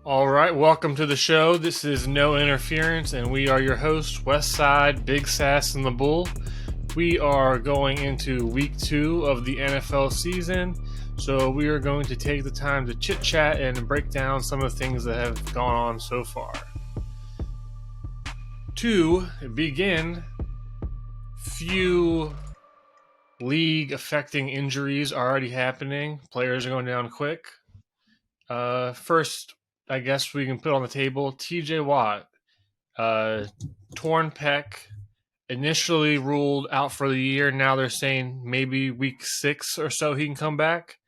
All right, welcome to the show. This is No Interference, and we are your hosts, Westside, Big Sass, and the Bull. We are going into week 2 of the NFL season, so we are going to take the time to chit chat and break down some of the things that have gone on so far. To begin, few league affecting injuries already happening. Players are going down quick. First, I guess we can put on the table TJ Watt, torn pec, initially ruled out for the year. Now they're saying maybe week 6 or so he can come back.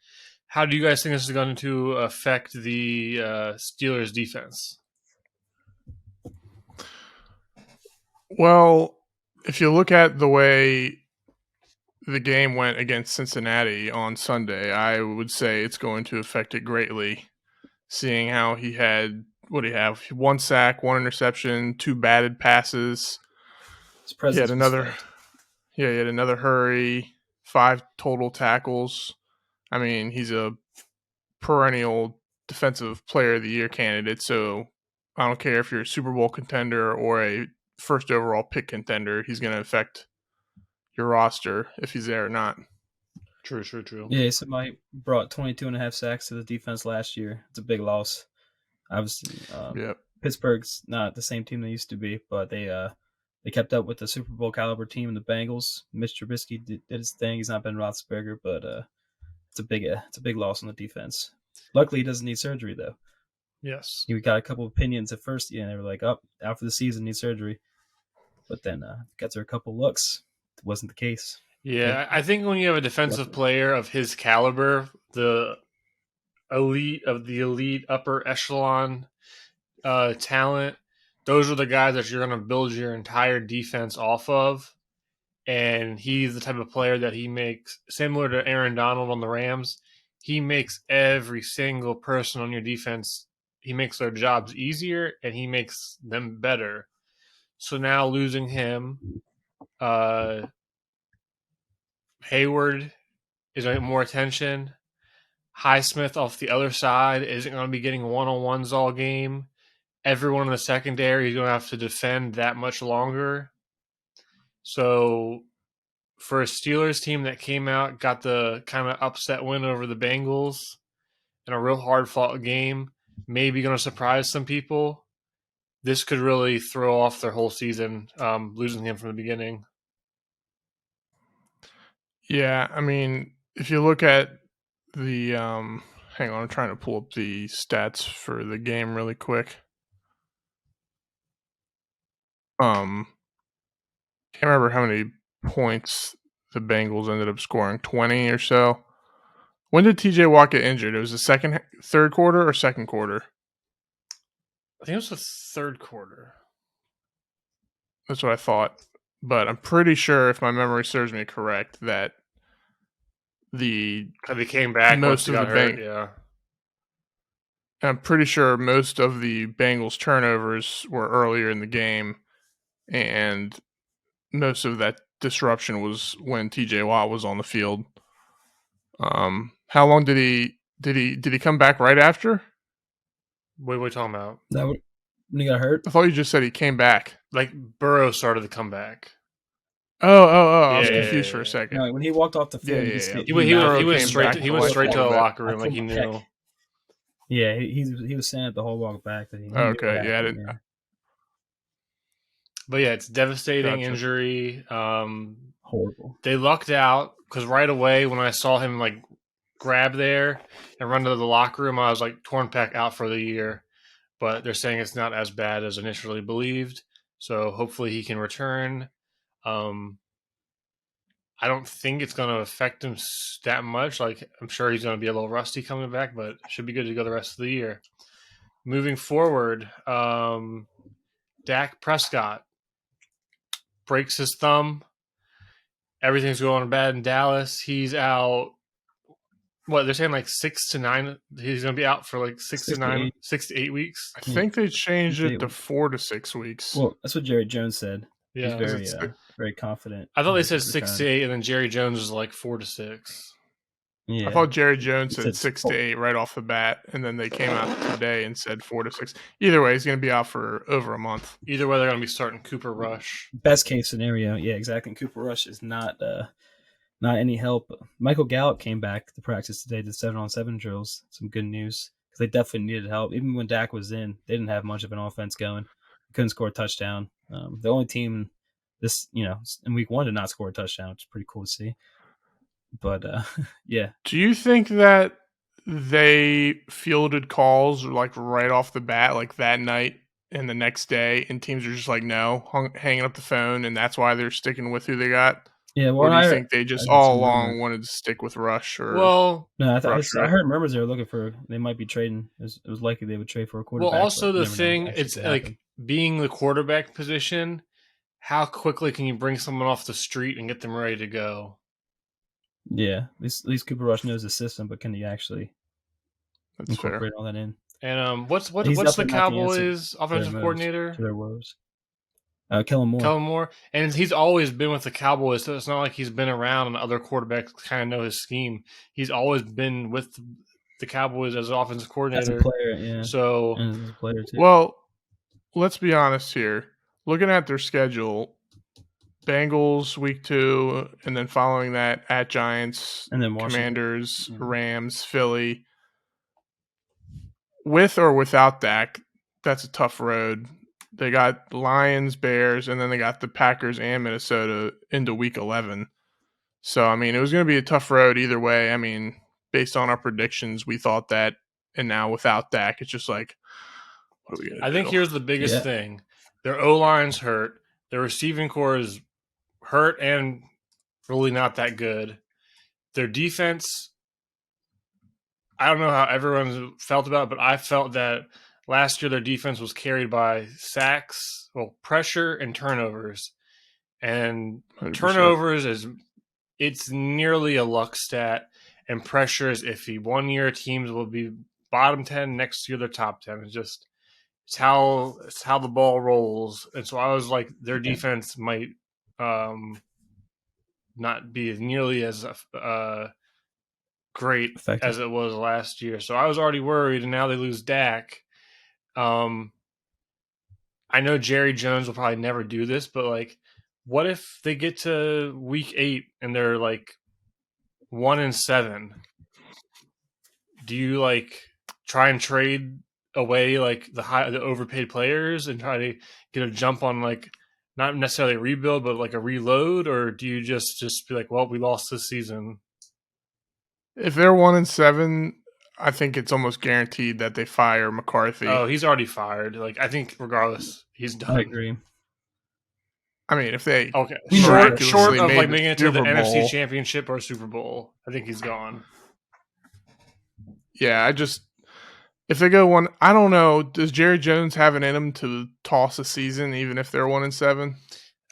How do you guys think this is going to affect the Steelers defense? Well, if you look at the way the game went against Cincinnati on Sunday, I would say it's going to affect it greatly, seeing how he had, what do you have, 1 sack, 1 interception, 2 batted passes. His presence he had another hurry, 5 total tackles. I mean, he's a perennial defensive player of the year candidate, so I don't care if you're a Super Bowl contender or a first overall pick contender, he's going to affect your roster if he's there or not. True. Yeah, somebody brought 22 and a half sacks to the defense last year. It's a big loss. Obviously, Pittsburgh's not the same team they used to be, but they kept up with the Super Bowl caliber team, the Bengals. Mitch Trubisky did his thing. He's not Ben Roethlisberger, but it's a big loss on the defense. Luckily, he doesn't need surgery though. Yes, he got a couple of opinions at first. Yeah, they were like, "Oh, out for the season, needs surgery," but then got through a couple looks. It wasn't the case. Yeah, I think when you have a defensive player of his caliber, the elite upper echelon talent, those are the guys that you're going to build your entire defense off of. And he's the type of player that he makes, similar to Aaron Donald on the Rams, he makes every single person on your defense, he makes their jobs easier and he makes them better. So now losing him, Hayward is going to get more attention. Highsmith off the other side isn't going to be getting one-on-ones all game. Everyone in the secondary is going to have to defend that much longer. So for a Steelers team that came out, got the kind of upset win over the Bengals in a real hard-fought game, maybe going to surprise some people, this could really throw off their whole season, losing him from the beginning. Yeah, I mean, if you look at the hang on, I'm trying to pull up the stats for the game really quick. Can't remember how many points the Bengals ended up scoring, 20 or so. When did TJ Watt get injured? It was the third quarter or second quarter? I think it was the third quarter. That's what I thought. But I'm pretty sure, if my memory serves me correct, that they came back most of the hurt, yeah. I'm pretty sure most of the Bengals turnovers were earlier in the game, and most of that disruption was when TJ Watt was on the field. How long did he come back right after? What are we talking about? When he got hurt? I thought you just said he came back. Like Burrow started to come back. Oh! I was confused for a second. No, when he walked off the field, he went straight to the locker room like he knew. Yeah, he was saying it the whole walk back. That he I didn't. But yeah, it's devastating injury. Horrible. They lucked out because right away when I saw him like grab there and run to the locker room, I was like, torn pec out for the year. But they're saying it's not as bad as initially believed. So hopefully he can return. I don't think it's going to affect him that much. Like, I'm sure he's going to be a little rusty coming back, but should be good to go the rest of the year. Moving forward, Dak Prescott breaks his thumb. Everything's going bad in Dallas. He's out. What, they're saying like 6 to 9. He's going to be out for like 6 to 8 weeks. I think they changed it to 4 to 6 weeks. Well, that's what Jerry Jones said. Yeah, he's very confident. I thought they said 6 to 8, and then Jerry Jones was like 4 to 6. I thought Jerry Jones said 6 to 8 right off the bat, and then they came out today and said 4 to 6. Either way, he's going to be out for over a month. Either way, they're going to be starting Cooper Rush. Best case scenario, yeah, exactly. And Cooper Rush is not any help. Michael Gallup came back to practice today to 7-on-7 drills. Some good news because they definitely needed help. Even when Dak was in, they didn't have much of an offense going. Couldn't score a touchdown. The only team in week 1 did not score a touchdown, which is pretty cool to see. But yeah. Do you think that they fielded calls like right off the bat, like that night and the next day, and teams are just like no, hanging up the phone, and that's why they're sticking with who they got? Yeah, well, or do you think they just all along wanted to stick with Rush? No, I heard rumors they were looking for. They might be trading. It was likely they would trade for a quarterback. Well, also the thing, it's like being the quarterback position. How quickly can you bring someone off the street and get them ready to go? Yeah, at least Cooper Rush knows the system, but can he actually incorporate all that in? And what's the Cowboys offensive coordinator? To their woes. Kellen Moore. And he's always been with the Cowboys, so it's not like he's been around and other quarterbacks kind of know his scheme. He's always been with the Cowboys as an offensive coordinator. As a player, yeah. So, and as a player too. Well, let's be honest here. Looking at their schedule, Bengals week 2, and then following that at Giants, and then Commanders, Rams, Philly. With or without Dak, that's a tough road. They got Lions, Bears, and then they got the Packers and Minnesota into week 11. So, I mean, it was going to be a tough road either way. I mean, based on our predictions, we thought that, and now without Dak, it's just like, what are we going to do? I think here's the biggest thing. Their O-line's hurt. Their receiving core is hurt and really not that good. Their defense, I don't know how everyone felt about it, but I felt that last year their defense was carried by sacks, pressure, and turnovers. And 100%. Turnovers it's nearly a luck stat, and pressure is iffy. One year teams will be bottom 10, next year they're top 10. It's how the ball rolls. And so I was like, their defense might not be nearly as great effective as it was last year. So I was already worried, and now they lose Dak. I know Jerry Jones will probably never do this, but like, what if they get to week 8 and they're like 1-7? Do you like try and trade away like the overpaid players and try to get a jump on like not necessarily a rebuild, but like a reload, or do you just be like, well, we lost this season? If they're 1-7, I think it's almost guaranteed that they fire McCarthy. Oh, he's already fired. Like, I think regardless, he's done. I agree. I mean, if they short of like making it to the NFC Championship or Super Bowl, I think he's gone. Yeah, if they go one, I don't know. Does Jerry Jones have it in him to toss a season, even if they're 1-7?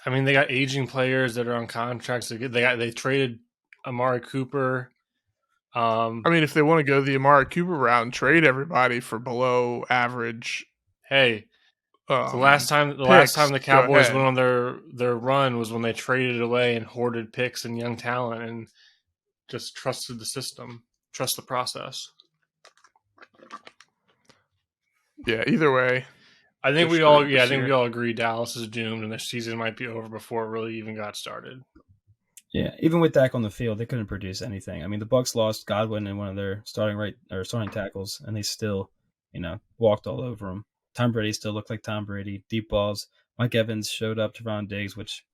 I mean, they got aging players that are on contracts. They traded Amari Cooper. I mean, if they want to go the Amari Cooper route and trade everybody for below average, hey, the last time the Cowboys went on their run was when they traded away and hoarded picks and young talent and just trusted the system, trust the process. Yeah, either way, I think we all agree Dallas is doomed and their season might be over before it really even got started. Yeah, even with Dak on the field, they couldn't produce anything. I mean, the Bucs lost Godwin in one of their starting tackles, and they still, walked all over him. Tom Brady still looked like Tom Brady. Deep balls. Mike Evans showed up to Ron Diggs, which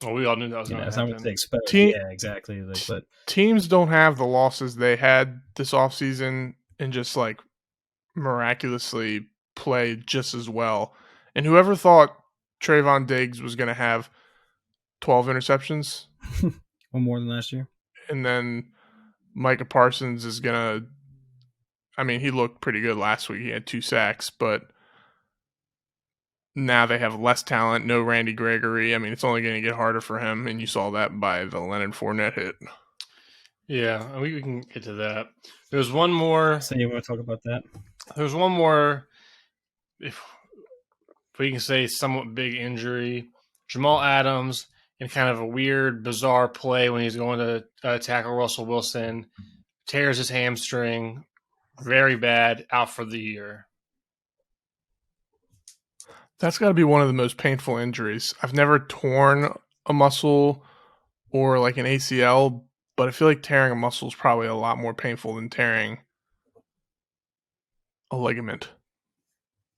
we all knew that was going to happen. That's not what they expect. Yeah, exactly. But teams don't have the losses they had this offseason and just like miraculously play just as well. And whoever thought Trayvon Diggs was going to have 12 interceptions? One more than last year. And then Micah Parsons is going to – I mean, he looked pretty good last week. He had 2 sacks, but now they have less talent, no Randy Gregory. I mean, it's only going to get harder for him, and you saw that by the Leonard Fournette hit. Yeah, we can get to that. There's one more. So you want to talk about that? There's one more, if we can say somewhat big injury. Jamal Adams, in kind of a weird, bizarre play when he's going to tackle Russell Wilson. Tears his hamstring. Very bad. Out for the year. That's got to be one of the most painful injuries. I've never torn a muscle or like an ACL, but I feel like tearing a muscle is probably a lot more painful than tearing a ligament.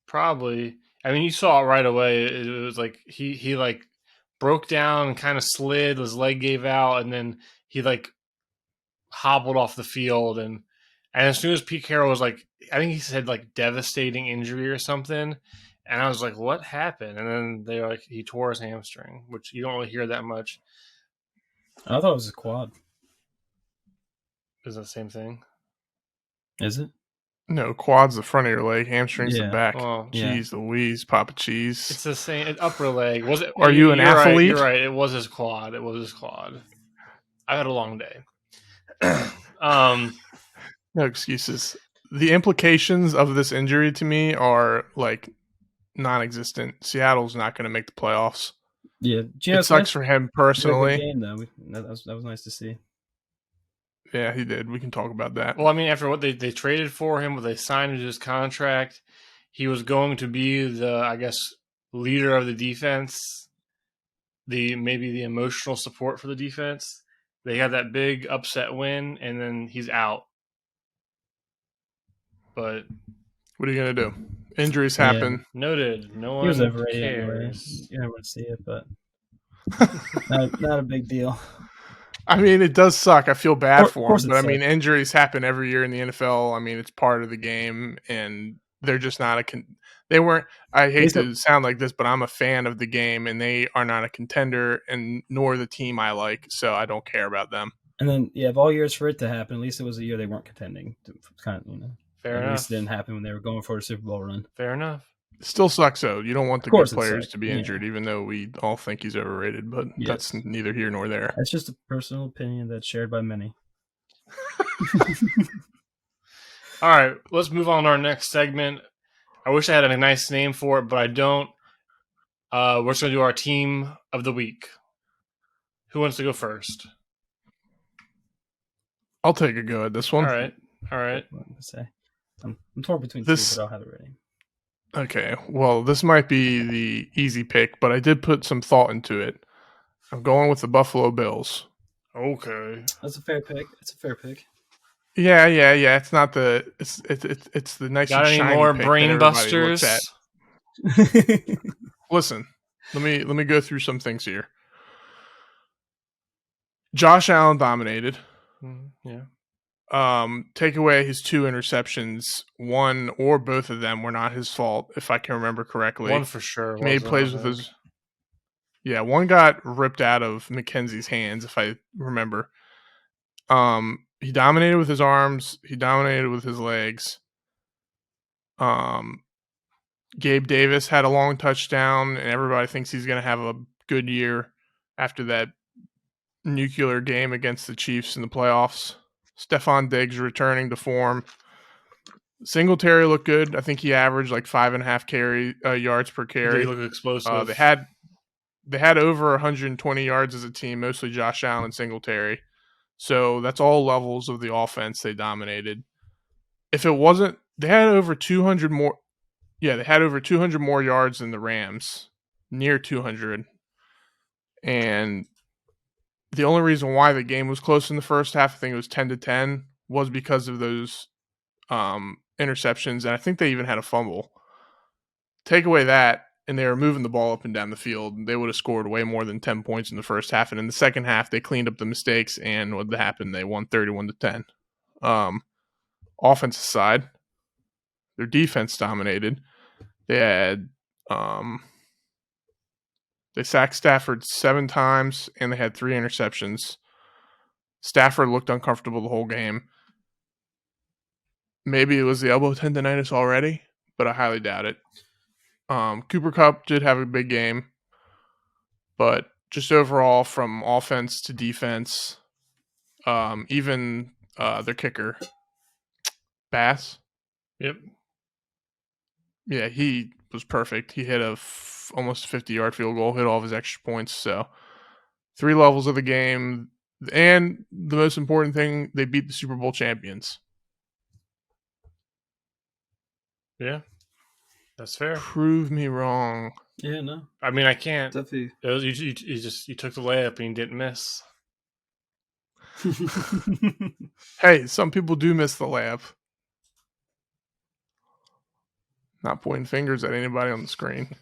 Probably. I mean, you saw it right away. It was like he like broke down and kind of slid. His leg gave out, and then he like hobbled off the field. And as soon as Pete Carroll was like, I think he said like devastating injury or something. And I was like, what happened? And then they were like, he tore his hamstring, which you don't really hear that much. I thought it was a quad. Is that the same thing? Is it? No, quad's the front of your leg, hamstring's the back. Oh, Jeez Louise, Papa Cheese. It's the same upper leg. Was it? Are you an athlete? Right, you're right. It was his quad. I had a long day. No excuses. The implications of this injury to me are like non-existent. Seattle's not going to make the playoffs. Yeah, it sucks for him personally. Game though, that was nice to see. Yeah, he did. We can talk about that. Well, I mean, after what they traded for him, what they signed his contract, he was going to be the, I guess, leader of the defense, maybe the emotional support for the defense. They had that big upset win, and then he's out. But what are you gonna do? Injuries happen. Yeah. Noted. No one he was overrated cares. Anyway. You never see it, but not a big deal. I mean, it does suck. I feel bad for him, but I mean, injuries happen every year in the NFL. I mean, it's part of the game, and they're just not they weren't. I hate to sound like this, but I'm a fan of the game, and they are not a contender, and nor the team I like, so I don't care about them. And then, of all years for it to happen, at least it was a year they weren't contending. Kind of, Fair enough. At least it didn't happen when they were going for a Super Bowl run. Fair enough. It still sucks, though. You don't want the good players to be injured, even though we all think he's overrated, but that's neither here nor there. That's just a personal opinion that's shared by many. All right, let's move on to our next segment. I wish I had a nice name for it, but I don't. We're just going to do our team of the week. Who wants to go first? I'll take a go at this one. All right. I'm torn between two, but I'll have it ready. Okay, well, this might be the easy pick, but I did put some thought into it. I'm going with the Buffalo Bills. Okay, that's a fair pick. It's a fair pick. Yeah. It's not the it's the nice. Got and any more brain busters? Listen, let me go through some things here. Josh Allen dominated. Yeah. Take away his 2 interceptions. One or both of them were not his fault, if I can remember correctly. One for sure. He made plays with his. Yeah, one got ripped out of McKenzie's hands, if I remember. He dominated with his arms. He dominated with his legs. Gabe Davis had a long touchdown, and everybody thinks he's going to have a good year after that nuclear game against the Chiefs in the playoffs. Stephon Diggs returning to form. Singletary looked good. I think he averaged like 5.5 yards per carry. They look explosive. They had over 120 yards as a team, mostly Josh Allen and Singletary. So that's all levels of the offense they dominated. If it wasn't, they had over 200 more. Yeah, they had over 200 more yards than the Rams, near 200. And the only reason why the game was close in the first half, I think it was 10-10, was because of those interceptions. And I think they even had a fumble. Take away that, and they were moving the ball up and down the field, they would have scored way more than 10 points in the first half. And in the second half, they cleaned up the mistakes, and what happened? They won 31-10. Offensive side, their defense dominated. They had they sacked Stafford 7 times, and they had 3 interceptions. Stafford looked uncomfortable the whole game. Maybe it was the elbow tendonitis already, but I highly doubt it. Cooper Kupp did have a big game, but just overall from offense to defense, even their kicker, Bass. Yep. Yeah, he was perfect. He hit almost 50-yard field goal, hit all of his extra points. So 3 levels of the game, and the most important thing, they beat the Super Bowl champions. Yeah, that's fair. Prove me wrong. Yeah, no. I mean, I can't. Definitely. You took the layup and you didn't miss. Hey, some people do miss the layup. Not pointing fingers at anybody on the screen.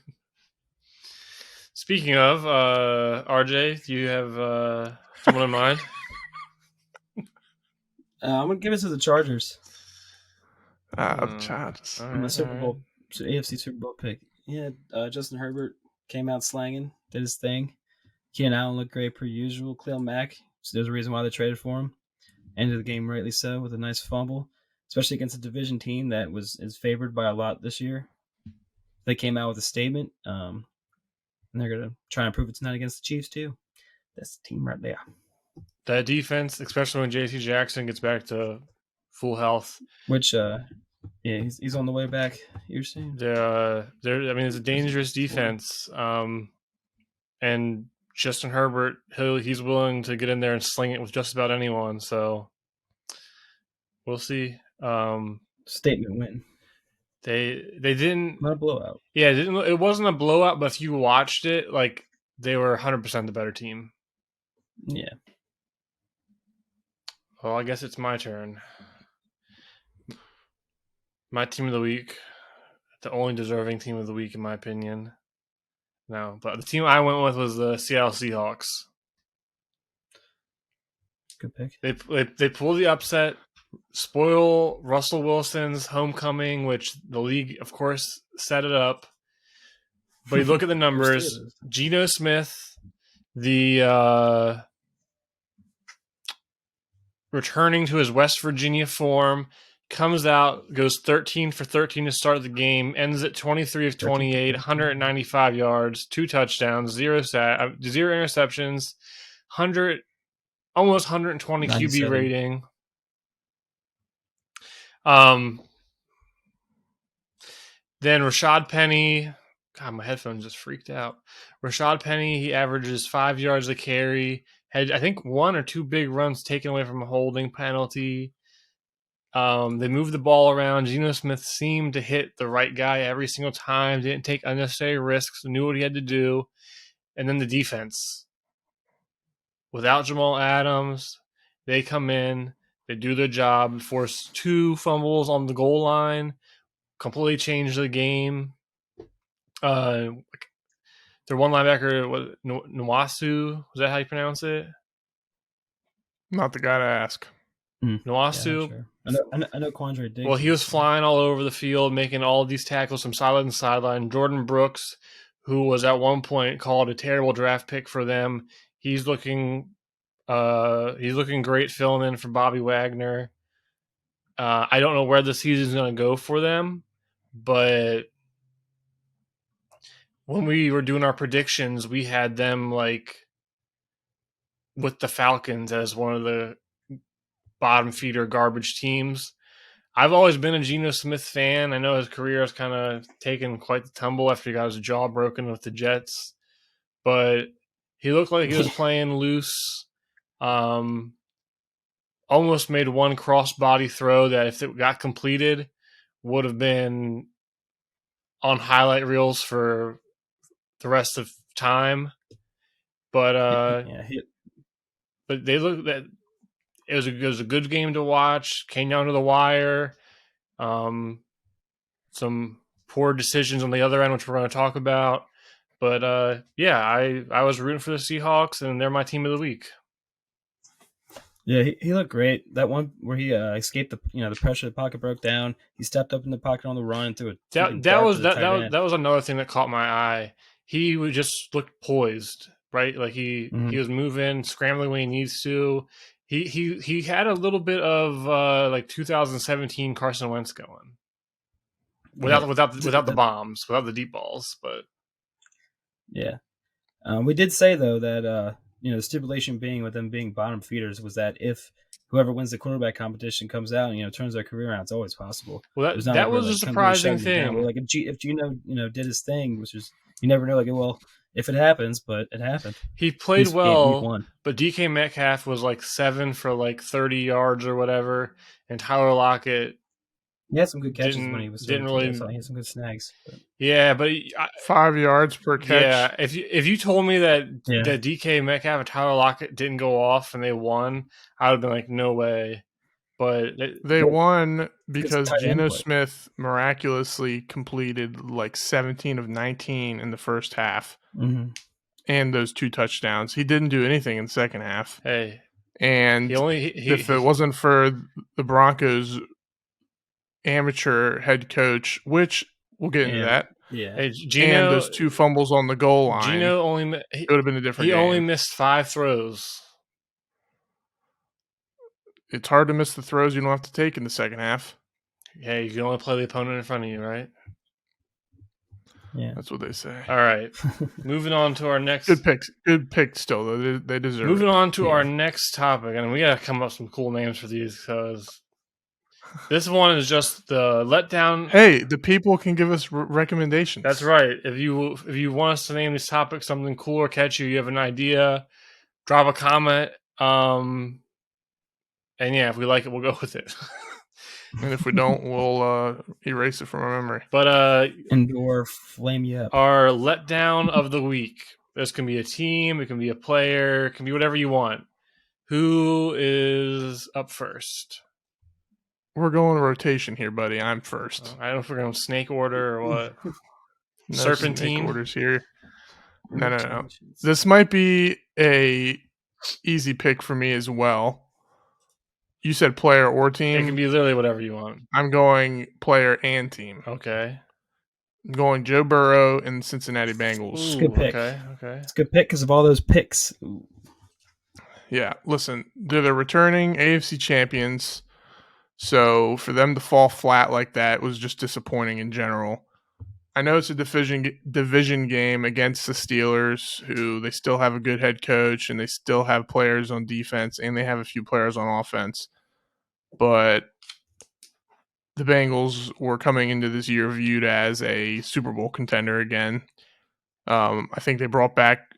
Speaking of, RJ, do you have someone in mind? I'm gonna give it to the Chargers. Chargers. My Super Bowl, AFC Super Bowl pick. Yeah, Justin Herbert came out slanging, did his thing. Keenan Allen looked great per usual. Khalil Mack, so there's a reason why they traded for him. Ended the game rightly so with a nice fumble, especially against a division team that is favored by a lot this year. They came out with a statement, and they're gonna try and prove it tonight against the Chiefs too. That's the team right there. That defense, especially when J.C. Jackson gets back to full health, which yeah, he's on the way back. You're saying it's a dangerous defense, and Justin Herbert, he's willing to get in there and sling it with just about anyone. So we'll see. Statement win. They didn't, not a blowout. Yeah, it wasn't a blowout, but if you watched it, like, they were 100% the better team. Yeah. Well, I guess it's my turn. My team of the week, the only deserving team of the week in my opinion. No, but the team I went with was the Seattle Seahawks. Good pick. They pulled the upset, spoil Russell Wilson's homecoming, which the league, of course, set it up. But you look at the numbers: Geno Smith, the returning to his West Virginia form, comes out, goes 13 for 13 to start the game, ends at 23 of 28, 195 yards, 2 touchdowns, 0 interceptions, almost 120 97. QB rating. Then Rashad Penny, God, my headphones just freaked out. Rashad Penny, he averages 5 yards a carry. Had, I think, 1 or 2 big runs taken away from a holding penalty. They moved the ball around. Geno Smith seemed to hit the right guy every single time. Didn't take unnecessary risks. Knew what he had to do. And then the defense. Without Jamal Adams, they come in. They do their job. Force 2 fumbles on the goal line. Completely change the game. Their one linebacker, Nwasu, was that how you pronounce it? Not the guy to ask. Nwasu. Yeah, sure. I know Quandre Diggs. Well, he was flying all over the field, making all of these tackles from sideline to sideline. Jordan Brooks, who was at one point called a terrible draft pick for them, he's looking great filling in for Bobby Wagner. I don't know where the season's going to go for them, but when we were doing our predictions, we had them like with the Falcons as one of the bottom feeder garbage teams. I've always been a Geno Smith fan. I know his career has kind of taken quite the tumble after he got his jaw broken with the Jets, but he looked like he was playing loose. Almost made one cross-body throw that, if it got completed, would have been on highlight reels for the rest of time. But but they look that it was a good game to watch. Came down to the wire. Some poor decisions on the other end, which we're going to talk about. But I was rooting for the Seahawks, and they're my team of the week. Yeah, he looked great. That one where he escaped the pressure, the pocket broke down. He stepped up in the pocket on the run and threw it. That was another thing that caught my eye. He would just look poised, right? Like he was moving, scrambling when he needs to. He had a little bit of like 2017 Carson Wentz going, without the bombs, without the deep balls, but yeah. We did say though that the stipulation being with them being bottom feeders was that if whoever wins the quarterback competition comes out and turns their career around, it's always possible. Well, that was a surprising thing. Like if Geno did his thing, which is you never know. Like, well, if it happens, but it happened. He played well, week 1. but DK Metcalf was like 7 for like 30 yards or whatever, and Tyler Lockett. He had some good catches when he was didn't really. really. I saw he had some good snags. But. Yeah, but 5 yards per catch. Yeah, if you told me that DK Metcalf and Tyler Lockett didn't go off and they won, I would have been like, no way. But they won because Geno Smith miraculously completed like 17 of 19 in the first half, and those 2 touchdowns. He didn't do anything in the second half. Hey, and if it wasn't for the Broncos' amateur head coach, which we'll get into that. Yeah, hey, Geno, and those 2 fumbles on the goal line. Geno it would have been a different game. He only missed 5 throws. It's hard to miss the throws you don't have to take in the second half. Yeah, you can only play the opponent in front of you, right? Yeah, that's what they say. All right, moving on to our next. Good pick still, though. They deserve moving it. on to our next topic, and we got to come up with some cool names for these because this one is just the letdown. Hey, the people can give us recommendations. That's right. If you want us to name this topic something cool or catchy, you have an idea, drop a comment. And yeah, if we like it, we'll go with it. And if we don't, we'll erase it from our memory. But or flame you up. Our letdown of the week. This can be a team, it can be a player, it can be whatever you want. Who is up first? We're going rotation here, buddy. I'm first. I don't know if we're going snake order or what. No Serpentine snake orders here. No. This might be a easy pick for me as well. You said player or team? It can be literally whatever you want. I'm going player and team. Okay. I'm going Joe Burrow and Cincinnati Bengals. Ooh, good pick. Okay. It's a good pick because of all those picks. Ooh. Yeah, listen, they're the returning AFC champions, so for them to fall flat like that was just disappointing in general. I know it's a division game against the Steelers, who they still have a good head coach, and they still have players on defense, and they have a few players on offense. But the Bengals were coming into this year viewed as a Super Bowl contender again. I think they brought back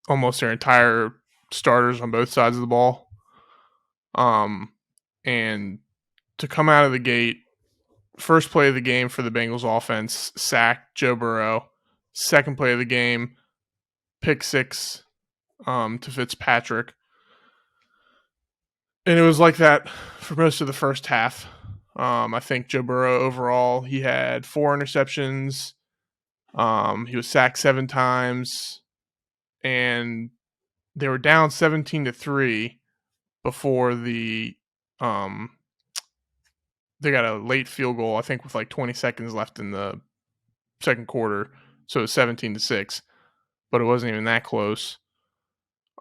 almost their entire starters on both sides of the ball. And to come out of the gate, first play of the game for the Bengals offense, sack Joe Burrow. Second play of the game, pick 6 to Fitzpatrick. And it was like that for most of the first half. I think Joe Burrow overall, he had 4 interceptions. He was sacked 7 times. And they were down 17-3 before they got a late field goal, I think with like 20 seconds left in the second quarter. So it was 17-6, but it wasn't even that close.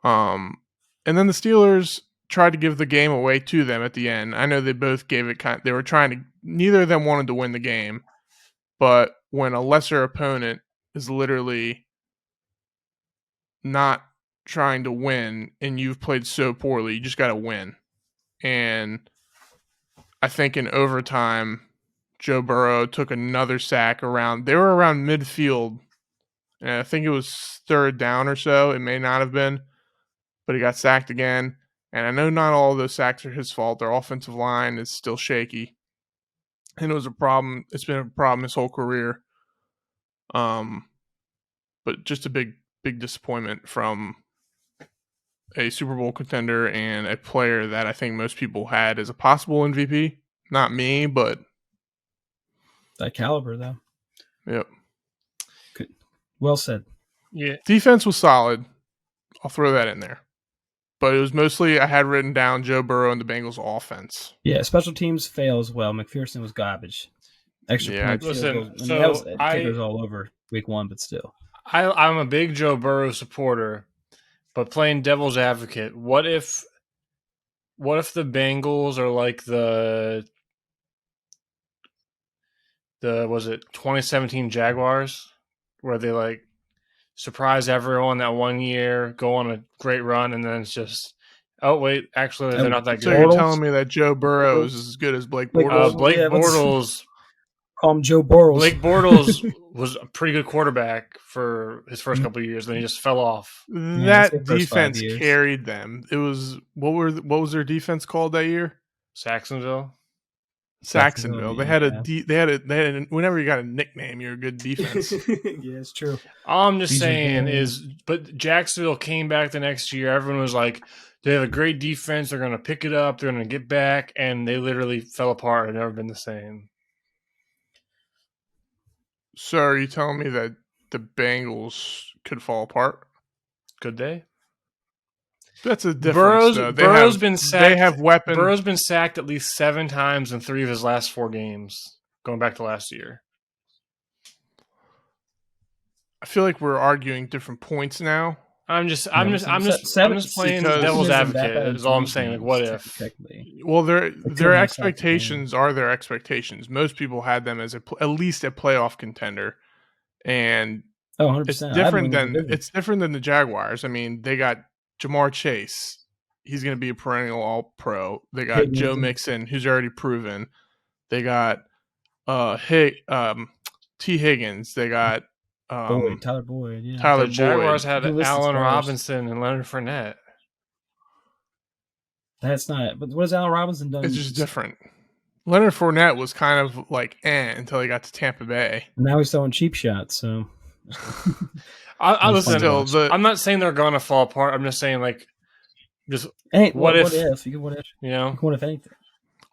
And then the Steelers tried to give the game away to them at the end. I know they both gave it they were trying to, neither of them wanted to win the game, but when a lesser opponent is literally not trying to win and you've played so poorly, you just got to win. And I think in overtime, Joe Burrow took another sack they were around midfield. And I think it was third down or so. It may not have been, but he got sacked again. And I know not all of those sacks are his fault. Their offensive line is still shaky. And it was a problem. It's been a problem his whole career. But just a big disappointment from a Super Bowl contender and a player that I think most people had as a possible MVP. Not me, but that caliber, though. Yep. Good. Well said. Yeah. Defense was solid. I'll throw that in there. But it was mostly, I had written down Joe Burrow and the Bengals offense. Yeah, special teams fail as well. McPherson was garbage. Extra points. Listen, that was kickers all over week 1, but still. I'm a big Joe Burrow supporter, but playing devil's advocate, what if the Bengals are like the was it 2017 Jaguars, where they like surprise everyone that one year, go on a great run, and then it's just, oh wait, actually they're not that good. So you're telling me that Joe Burrow is as good as Blake Bortles? Blake Bortles Call him Joe Burrows. Blake Bortles was a pretty good quarterback for his first couple of years, then he just fell off. That defense carried them. It was what was their defense called that year? Saxonville. They had a whenever you got a nickname, you're a good defense. Yeah, it's true. All I'm just saying is, but Jacksonville came back the next year. Everyone was like, they have a great defense. They're going to pick it up. They're going to get back. And they literally fell apart and never been the same. So are you telling me that the Bengals could fall apart? Could they? That's a difference. Burrow's been sacked. They have weapons. Burrow's been sacked at least 7 times in 3 of his last 4 games, going back to last year. I feel like we're arguing different points now. I'm just playing devil's advocate. Is all I'm saying. Like, what if? Well, their expectations are their expectations. Most people had them as at least a playoff contender, and 100%. It's different than the Jaguars. I mean, they got Jamar Chase. He's going to be a perennial All-Pro. They got Joe Mixon, who's already proven. They got T. Higgins. They got Tyler Boyd. Yeah. The Jaguars had Allen Robinson and Leonard Fournette. That's not. But what has Allen Robinson done? It's just different. Leonard Fournette was kind of like until he got to Tampa Bay. Now he's throwing cheap shots. So I listen. I'm not saying they're going to fall apart. I'm just saying what if? You know, what if anything?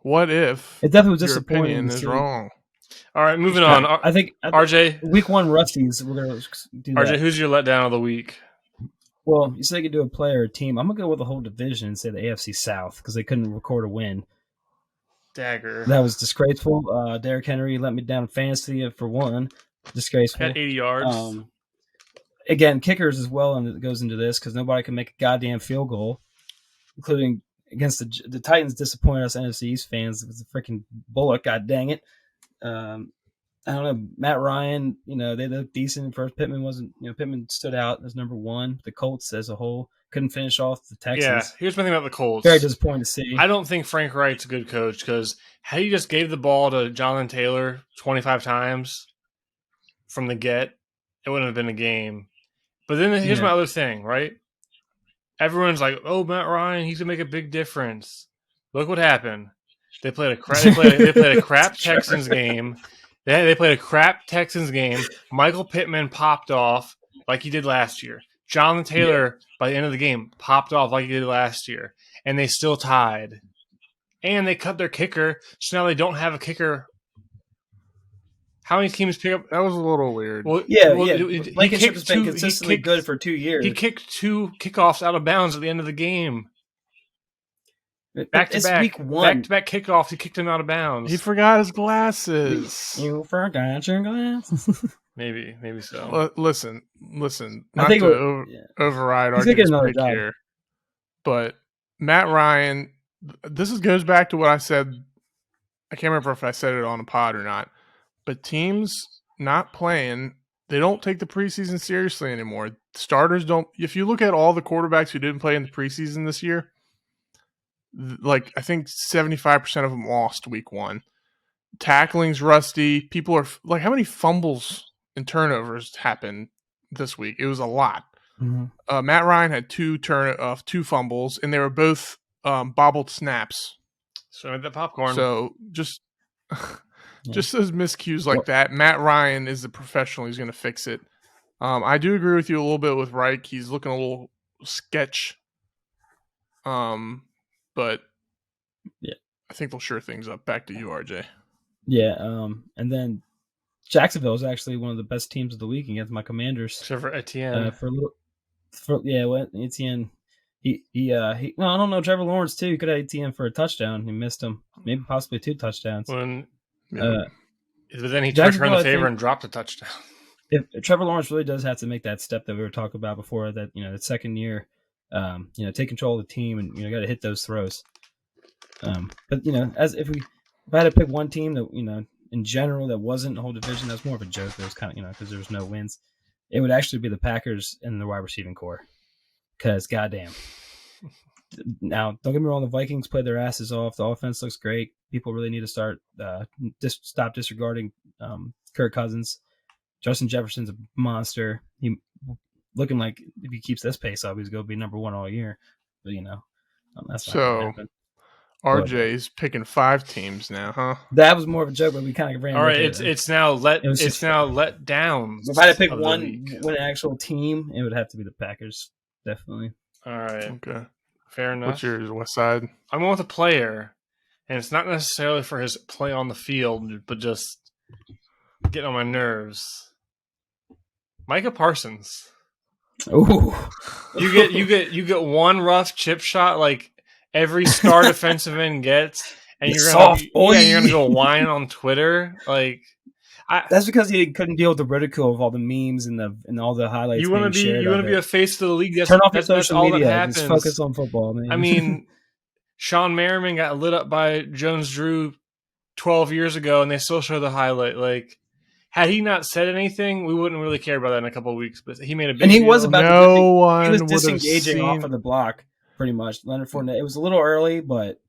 What if it definitely was your disappointing? Opinion is wrong. All right, moving on. I think RJ, week 1 Rusties. We're gonna do RJ, that. who's your letdown of the week? Well, you said you could do a player or team. I'm gonna go with the whole division and say the AFC South because they couldn't record a win. Dagger. That was disgraceful. Derrick Henry let me down in fantasy for one. Disgraceful. Had 80 yards. Again, kickers as well, and it goes into this because nobody can make a goddamn field goal, including against the Titans. Disappointed us NFC East fans. It was a freaking Bullock. God dang it. I don't know. Matt Ryan, they looked decent. First, Pittman stood out as number 1. The Colts as a whole couldn't finish off the Texans. Yeah, here's my thing about the Colts. Very disappointing to see. I don't think Frank Wright's a good coach because had he just gave the ball to Jonathan Taylor 25 times from the get, it wouldn't have been a game. But then here's my other thing, right? Everyone's like, "Oh, Matt Ryan, he's gonna make a big difference." Look what happened. They played a crap Texans game. They played a crap Texans game. Michael Pittman popped off like he did last year. Jonathan Taylor, by the end of the game, popped off like he did last year. And they still tied. And they cut their kicker, so now they don't have a kicker. How many teams pick up? That was a little weird. Well, Blankenship has been consistently good for 2 years. He kicked 2 kickoffs out of bounds at the end of the game. Back to back kickoffs. He kicked him out of bounds. He forgot his glasses. You forgot your glasses. Maybe so. Listen. Not to override our pick here, but Matt Ryan. This goes back to what I said. I can't remember if I said it on a pod or not. But teams not playing, they don't take the preseason seriously anymore. Starters don't. If you look at all the quarterbacks who didn't play in the preseason this year, like I think 75% of them lost week 1. Tackling's rusty. People are like, how many fumbles and turnovers happened this week? It was a lot. Mm-hmm. Matt Ryan had 2 fumbles, and they were both bobbled snaps. So the popcorn. So just those miscues like that. Matt Ryan is the professional. He's going to fix it. I do agree with you a little bit with Reich. He's looking a little sketch. But I think they'll sure things up. Back to you, RJ. Yeah, and then Jacksonville is actually one of the best teams of the week against my Commanders. Except for Etienne. Etienne. I don't know. Trevor Lawrence too. He could have Etienne for a touchdown. He missed him. Maybe possibly 2 touchdowns. But then he returned the favor and dropped a touchdown. If Trevor Lawrence really does have to make that step that we were talking about before, that that second year. Take control of the team and got to hit those throws. But if I had to pick one team that in general that wasn't the whole division, that was more of a joke. It was kind of because there was no wins. It would actually be the Packers and the wide receiving core. Because goddamn, Now, don't get me wrong, the Vikings played their asses off. The offense looks great. People really need to start stop disregarding Kirk Cousins. Justin Jefferson's a monster. He looking like if he keeps this pace up, he's going to be number one all year. But that's not going to happen. RJ's picking 5 teams now, huh? That was more of a joke, but we kind of ran. All right, it's now let down. If I had to pick one actual team, it would have to be the Packers, definitely. All right, okay, fair enough. What's yours, West Side? I'm going with a player, and it's not necessarily for his play on the field, but just getting on my nerves. Micah Parsons. Ooh. You get one rough chip shot like every star defensive end gets, and you're gonna go whine on Twitter. Like that's because he couldn't deal with the ridicule of all the memes and all the highlights. You want to be a face of the league. Turn off your social media. Just focus on football, man. I mean, Sean Merriman got lit up by Jones Drew 12 years ago, and they still show the highlight. Like, had he not said anything, we wouldn't really care about that in a couple of weeks. But he made a big deal. Was about he was disengaging off of the block, pretty much. Leonard Fournette. It was a little early, but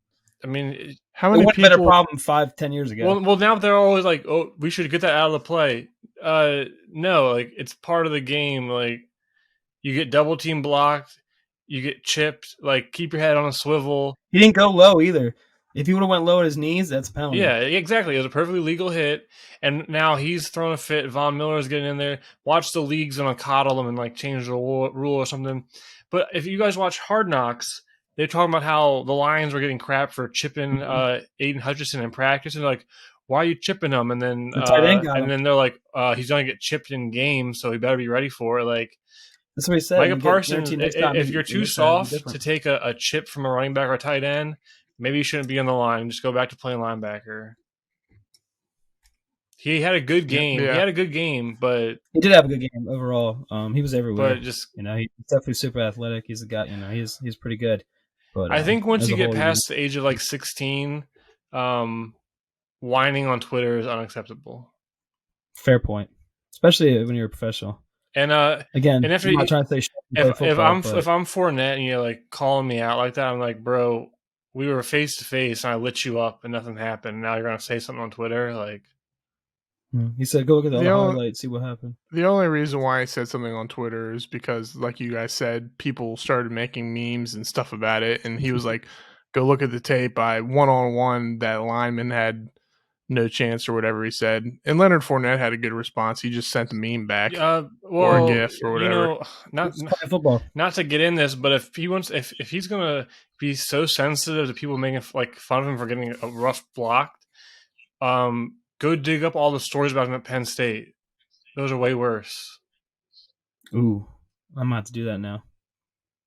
I mean, how many people? It would have been a problem 5-10 years ago. Well, now they're always like, "Oh, we should get that out of the play." No, like it's part of the game. Like you get double team blocked, you get chipped. Like keep your head on a swivel. He didn't go low either. If he would have went low at his knees, that's a penalty. Yeah, exactly. It was a perfectly legal hit, and now he's thrown a fit. Von Miller's getting in there. Watch the league's gonna coddle him and like change the rule or something. But if you guys watch Hard Knocks, they're talking about how the Lions were getting crap for chipping Aiden Hutchinson in practice, and they're like, "Why are you chipping him?" And then then they're like, "He's gonna get chipped in games, so he better be ready for it." Like that's what he said. Micah Parsons, if you're too soft to take a chip from a running back or a tight end, maybe you shouldn't be on the line. Just go back to playing linebacker. He had a good game. Yeah. He had a good game, but he did have a good game overall. He was everywhere. But just he's definitely super athletic. He's a guy. He's pretty good. But I think once you get past the age of like 16, whining on Twitter is unacceptable. Fair point, especially when you're a professional. And again, and I'm not trying to say if I'm Fournette and you're like calling me out like that, I'm like, bro, we were face to face and I lit you up and nothing happened. Now you're gonna say something on Twitter, like. He said, "Go look at the highlights, see what happened." The only reason why I said something on Twitter is because, like you guys said, people started making memes and stuff about it, and he was like, "Go look at the tape. I 1-on-1 that lineman had no chance or whatever he said." And Leonard Fournette had a good response. He just sent a meme back or a GIF or whatever. Not to get in this, but if he's gonna be so sensitive to people making like fun of him for getting a rough blocked, go dig up all the stories about him at Penn State. Those are way worse. Ooh, I'm about to do that now.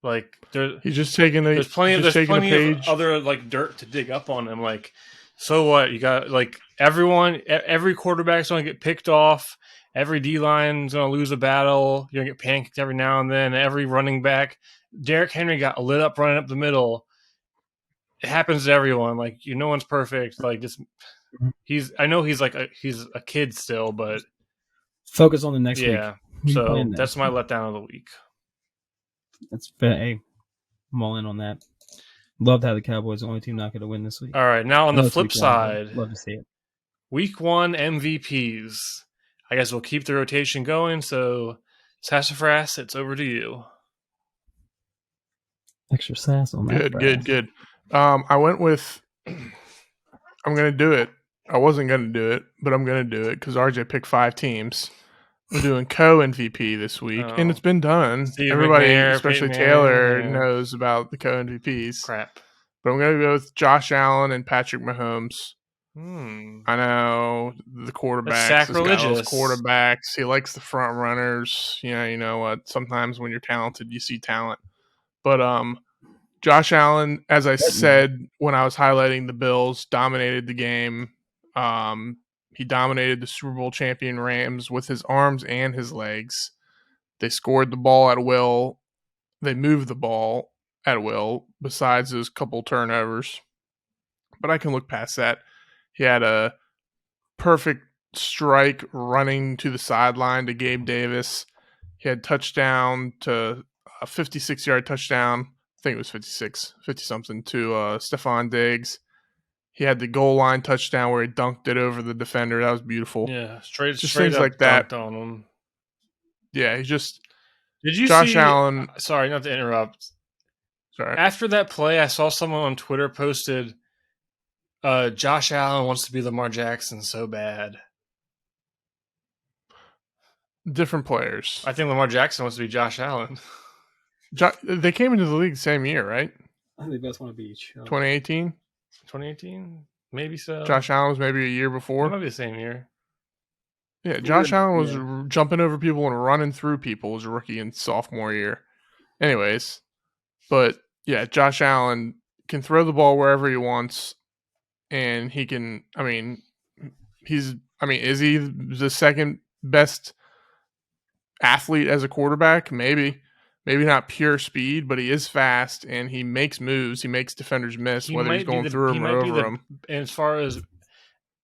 Like he's just taking a. There's plenty of other like dirt to dig up on him. Like, so what? You got like every quarterback's gonna get picked off. Every D line's gonna lose a battle. You're gonna get pancaked every now and then. Every running back, Derrick Henry got lit up running up the middle. It happens to everyone. Like no one's perfect. Like just. I know he's a kid still, but focus on the next week. Yeah, so that's my letdown of the week. That's fair. Hey, I'm all in on that. Love to have the Cowboys the only team not going to win this week. All right, now on the flip side, love to see it. Week 1 MVPs. I guess we'll keep the rotation going. So, Sassafras, it's over to you. Extra sass on that. Good. I went with. I'm going to do it. I wasn't going to do it, but I'm going to do it because RJ picked 5 teams. We're doing co-MVP this week, and it's been done. Everybody, especially Taylor, knows about the co-MVPs. Crap. But I'm going to go with Josh Allen and Patrick Mahomes. I know the quarterbacks. Sacrilegious. Quarterbacks. He likes the front runners. You know what? Sometimes when you're talented, you see talent. But Josh Allen, as I said when I was highlighting the Bills, dominated the game. He dominated the Super Bowl champion Rams with his arms and his legs. They scored the ball at will. They moved the ball at will, besides those couple turnovers. But I can look past that. He had a perfect strike running to the sideline to Gabe Davis. He had touchdown to a 56-yard touchdown. I think it was 56, 50-something, to Stephon Diggs. He had the goal line touchdown where he dunked it over the defender. That was beautiful. Yeah, straight things up like that. dunked on him. Yeah, he's just. Did you Josh see? Allen? Sorry, not to interrupt. Sorry. After that play, I saw someone on Twitter posted, Josh Allen wants to be Lamar Jackson so bad. Different players. I think Lamar Jackson wants to be Josh Allen. They came into the league the same year, right? I think they both want to be each. 2018? 2018? Maybe so. Josh Allen was maybe a year before. It might be the same year. Yeah, Josh Allen was jumping over people and running through people as a rookie and sophomore year. Anyways, but yeah, Josh Allen can throw the ball wherever he wants, and he can. Is he the second best athlete as a quarterback? Maybe not pure speed, but he is fast and he makes moves. He makes defenders miss, whether he's going through them or over them. And as far as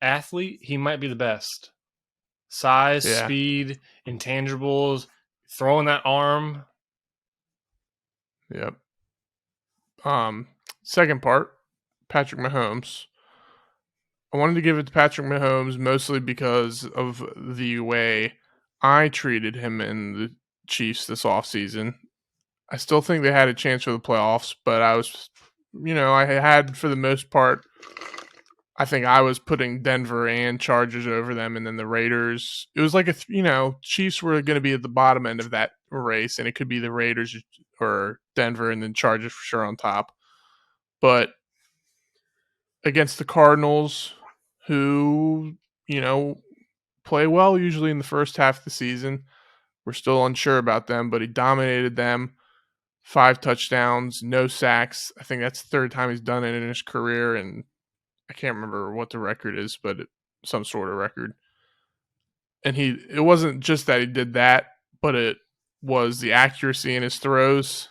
athlete, he might be the best. Size, speed, intangibles, throwing that arm. Yep. Second part, Patrick Mahomes. I wanted to give it to Patrick Mahomes mostly because of the way I treated him in the Chiefs this offseason. I still think they had a chance for the playoffs, but I had, for the most part, I think I was putting Denver and Chargers over them, and then the Raiders. It was like Chiefs were going to be at the bottom end of that race, and it could be the Raiders or Denver, and then Chargers for sure on top. But against the Cardinals, who, play well usually in the first half of the season, we're still unsure about them, but he dominated them. 5 touchdowns, no sacks. I think that's the third time he's done it in his career, and I can't remember what the record is, but some sort of record. And it wasn't just that he did that, but it was the accuracy in his throws,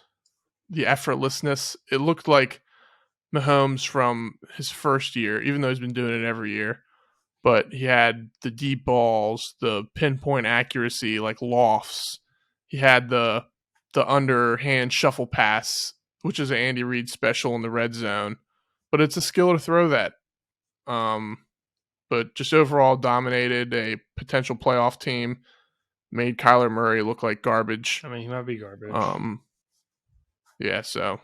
the effortlessness. It looked like Mahomes from his first year, even though he's been doing it every year. But he had the deep balls, the pinpoint accuracy, like lofts. He had the underhand shuffle pass, which is an Andy Reid special in the red zone. But it's a skill to throw that. But just overall dominated a potential playoff team, made Kyler Murray look like garbage. He might be garbage. Yeah, so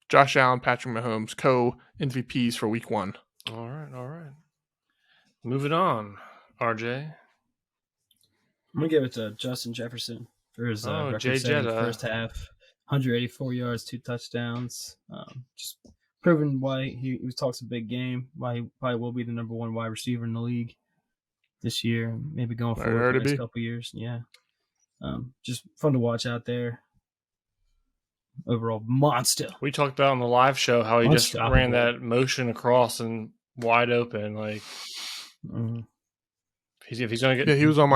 Josh Allen, Patrick Mahomes, co-MVPs for week 1. All right. Moving on, RJ. I'm going to give it to Justin Jefferson for his record-setting first half. 184 yards, 2 touchdowns. Just proving why he talks a big game, why he probably will be the number 1 wide receiver in the league this year, maybe going forward for the next couple years. Yeah. Just fun to watch out there. Overall monster. We talked about on the live show how he just ran that motion across and wide open. Like, if he's going to get, he was on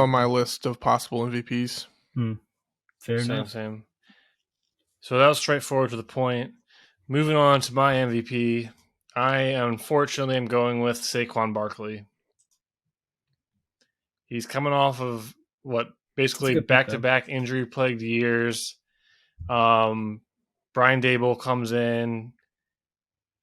my list of possible MVPs. Fair enough. Same. So that was straightforward to the point. Moving on to my MVP, I unfortunately am going with Saquon Barkley. He's coming off of basically back-to-back injury-plagued years. Brian Daboll comes in.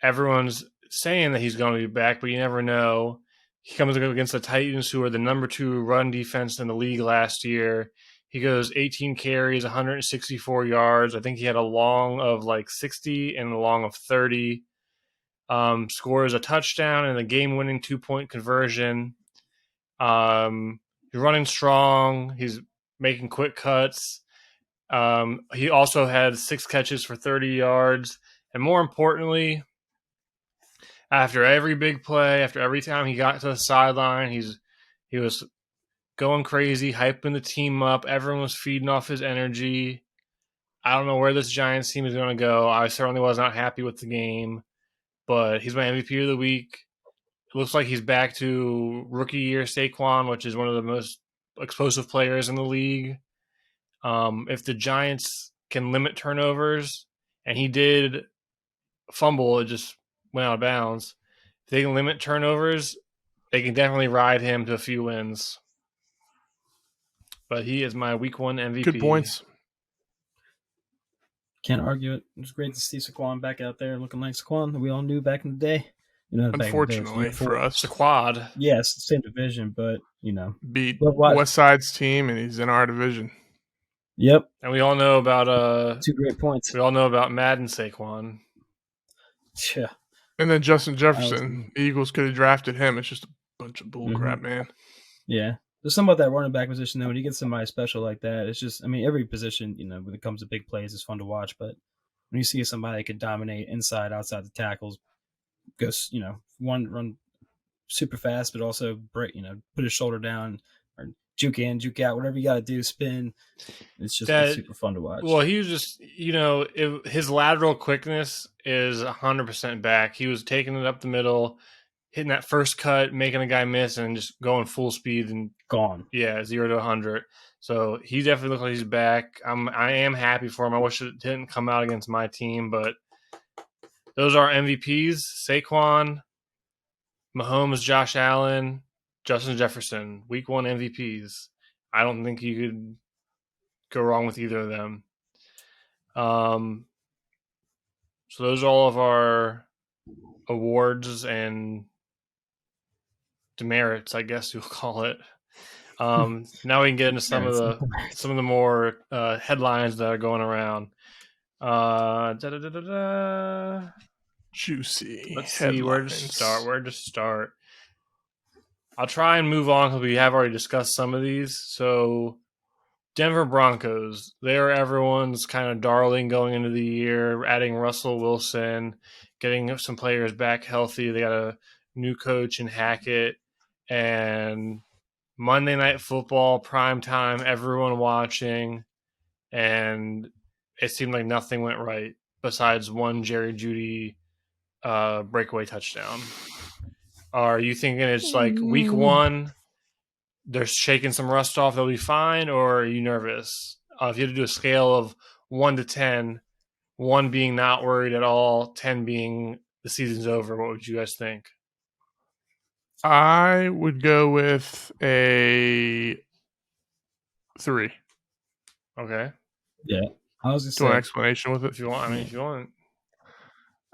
Everyone's saying that he's going to be back, but you never know. He comes against the Titans, who are the number 2 run defense in the league last year. He goes 18 carries, 164 yards. I think he had a long of 60 and a long of 30. Scores a touchdown and a game-winning 2-point conversion. He's running strong. He's making quick cuts. He also had 6 catches for 30 yards. And more importantly, after every big play, after every time he got to the sideline, he was going crazy, hyping the team up. Everyone was feeding off his energy. I don't know where this Giants team is going to go. I certainly was not happy with the game, but he's my MVP of the week. It looks like he's back to rookie year Saquon, which is one of the most explosive players in the league. If the Giants can limit turnovers, and he did fumble, it just went out of bounds. If they can limit turnovers, they can definitely ride him to a few wins. But he is my week 1 MVP. Good points. Can't argue it. It was great to see Saquon back out there looking like Saquon that we all knew back in the day. Unfortunately for us, Saquad. Yes, same division, but beat West Side's team, and he's in our division. Yep. And we all know about 2 great points. We all know about Madden Saquon. Yeah. And then Justin Jefferson, Eagles could have drafted him. It's just a bunch of bullcrap, man. Yeah. There's something about that running back position, though. When you get somebody special like that, it's just, every position, when it comes to big plays, it's fun to watch. But when you see somebody that could dominate inside, outside the tackles, goes, one run super fast, but also break, put his shoulder down or juke in, juke out, whatever you got to do, spin. It's just super fun to watch. Well, he was just, his lateral quickness is 100% back. He was taking it up the middle, hitting that first cut, making a guy miss, and just going full speed and gone. Yeah, 0 to 100. So he definitely looks like he's back. I am happy for him. I wish it didn't come out against my team, but those are MVPs: Saquon, Mahomes, Josh Allen, Justin Jefferson. Week 1 MVPs. I don't think you could go wrong with either of them. So those are all of our awards and demerits, I guess you'll call it. Now we can get into some of the more headlines that are going around. Juicy. Let's headlines. see where to start. I'll try and move on because we have already discussed some of these. So, Denver Broncos, they're everyone's kind of darling going into the year, adding Russell Wilson, getting some players back healthy. They got a new coach in Hackett, and Monday Night Football, prime time, everyone watching, and it seemed like nothing went right besides one Jerry Jeudy breakaway touchdown. Are you thinking it's like week 1, they're shaking some rust off, they'll be fine, or are you nervous? If you had to do a scale of 1 to 10, 1 being not worried at all, 10 being the season's over, what would you guys think? I would go with a 3. Okay. Yeah. I was just do an explanation with it. If you want, if you want.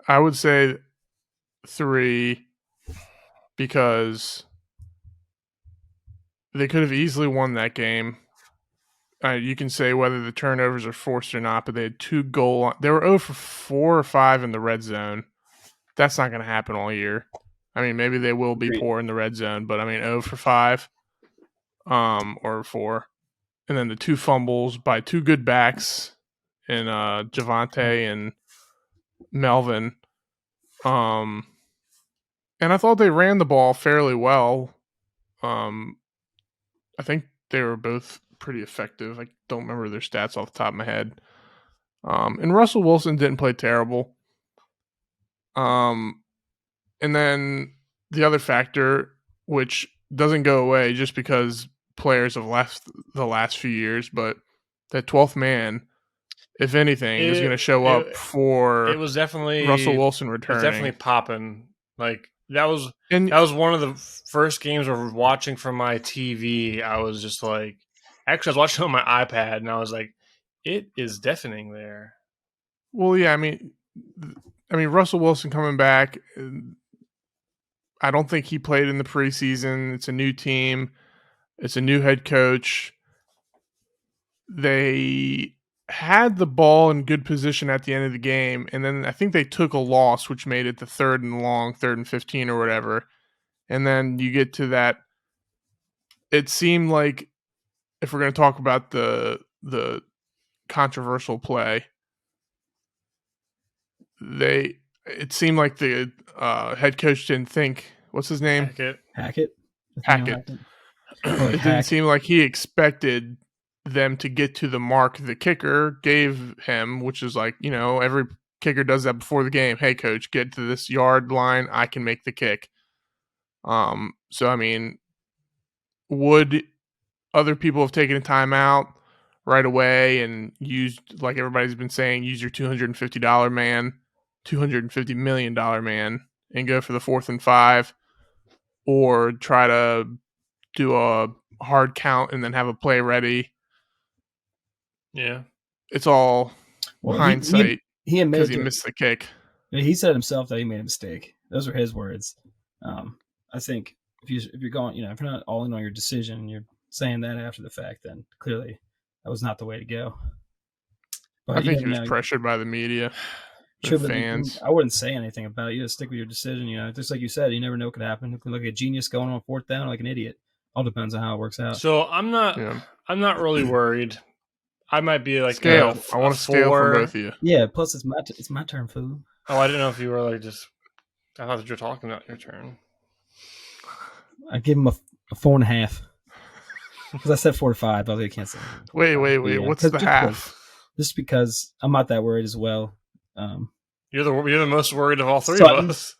I would say 3 because they could have easily won that game. You can say whether the turnovers are forced or not, but they had 2 goal. They were 0 for 4 or 5 in the red zone. That's not going to happen all year. I mean, maybe they will be poor in the red zone, but 0 for 5, or 4, and then the 2 fumbles by 2 good backs in Javonte and Melvin. And I thought they ran the ball fairly well. I think they were both pretty effective. I don't remember their stats off the top of my head. And Russell Wilson didn't play terrible. And then the other factor, which doesn't go away just because players have left the last few years, but that 12th man, if anything, is going to show up for it was definitely Russell Wilson returning. It was definitely popping. Like that was one of the first games I was watching from my TV. I was just like, actually, I was watching on my iPad, and I was like, it is deafening there. Well, yeah, I mean, Russell Wilson coming back. I don't think he played in the preseason. It's a new team. It's a new head coach. They had the ball in good position at the end of the game, and then I think they took a loss, which made it the 3rd and long, 3rd and 15 or whatever. And then you get to that. It seemed like, if we're going to talk about the controversial play, it seemed like the head coach didn't think. What's his name? Hackett. It didn't seem like he expected them to get to the mark the kicker gave him, which is like, every kicker does that before the game. Hey, coach, get to this yard line. I can make the kick. So, would other people have taken a timeout right away and used, like everybody's been saying, use your $250 man, $250 million man, and go for the 4th and 5, or try to do a hard count and then have a play ready? Yeah. It's all Well, hindsight he because admitted he missed the kick. He said himself that he made a mistake. Those were his words. I think if you're going, if you're not all in on your decision and you're saying that after the fact, then clearly that was not the way to go. But I think he was pressured by the media, the fans. I wouldn't say anything about it. You just stick with your decision. Just like you said, you never know what could happen. You can look at a genius going on 4th down like an idiot. All depends on how it works out. So I'm not really worried. I might be like scale. I want to scale from both of you. Yeah. Plus, it's my turn, fool. Oh, I didn't know if you were like just. I thought that you were talking about your turn. I give him a 4.5 because I said 4 to 5. But I can't say. Wait. Yeah, what's the half? Just because I'm not that worried as well. You're the most worried of all three of us.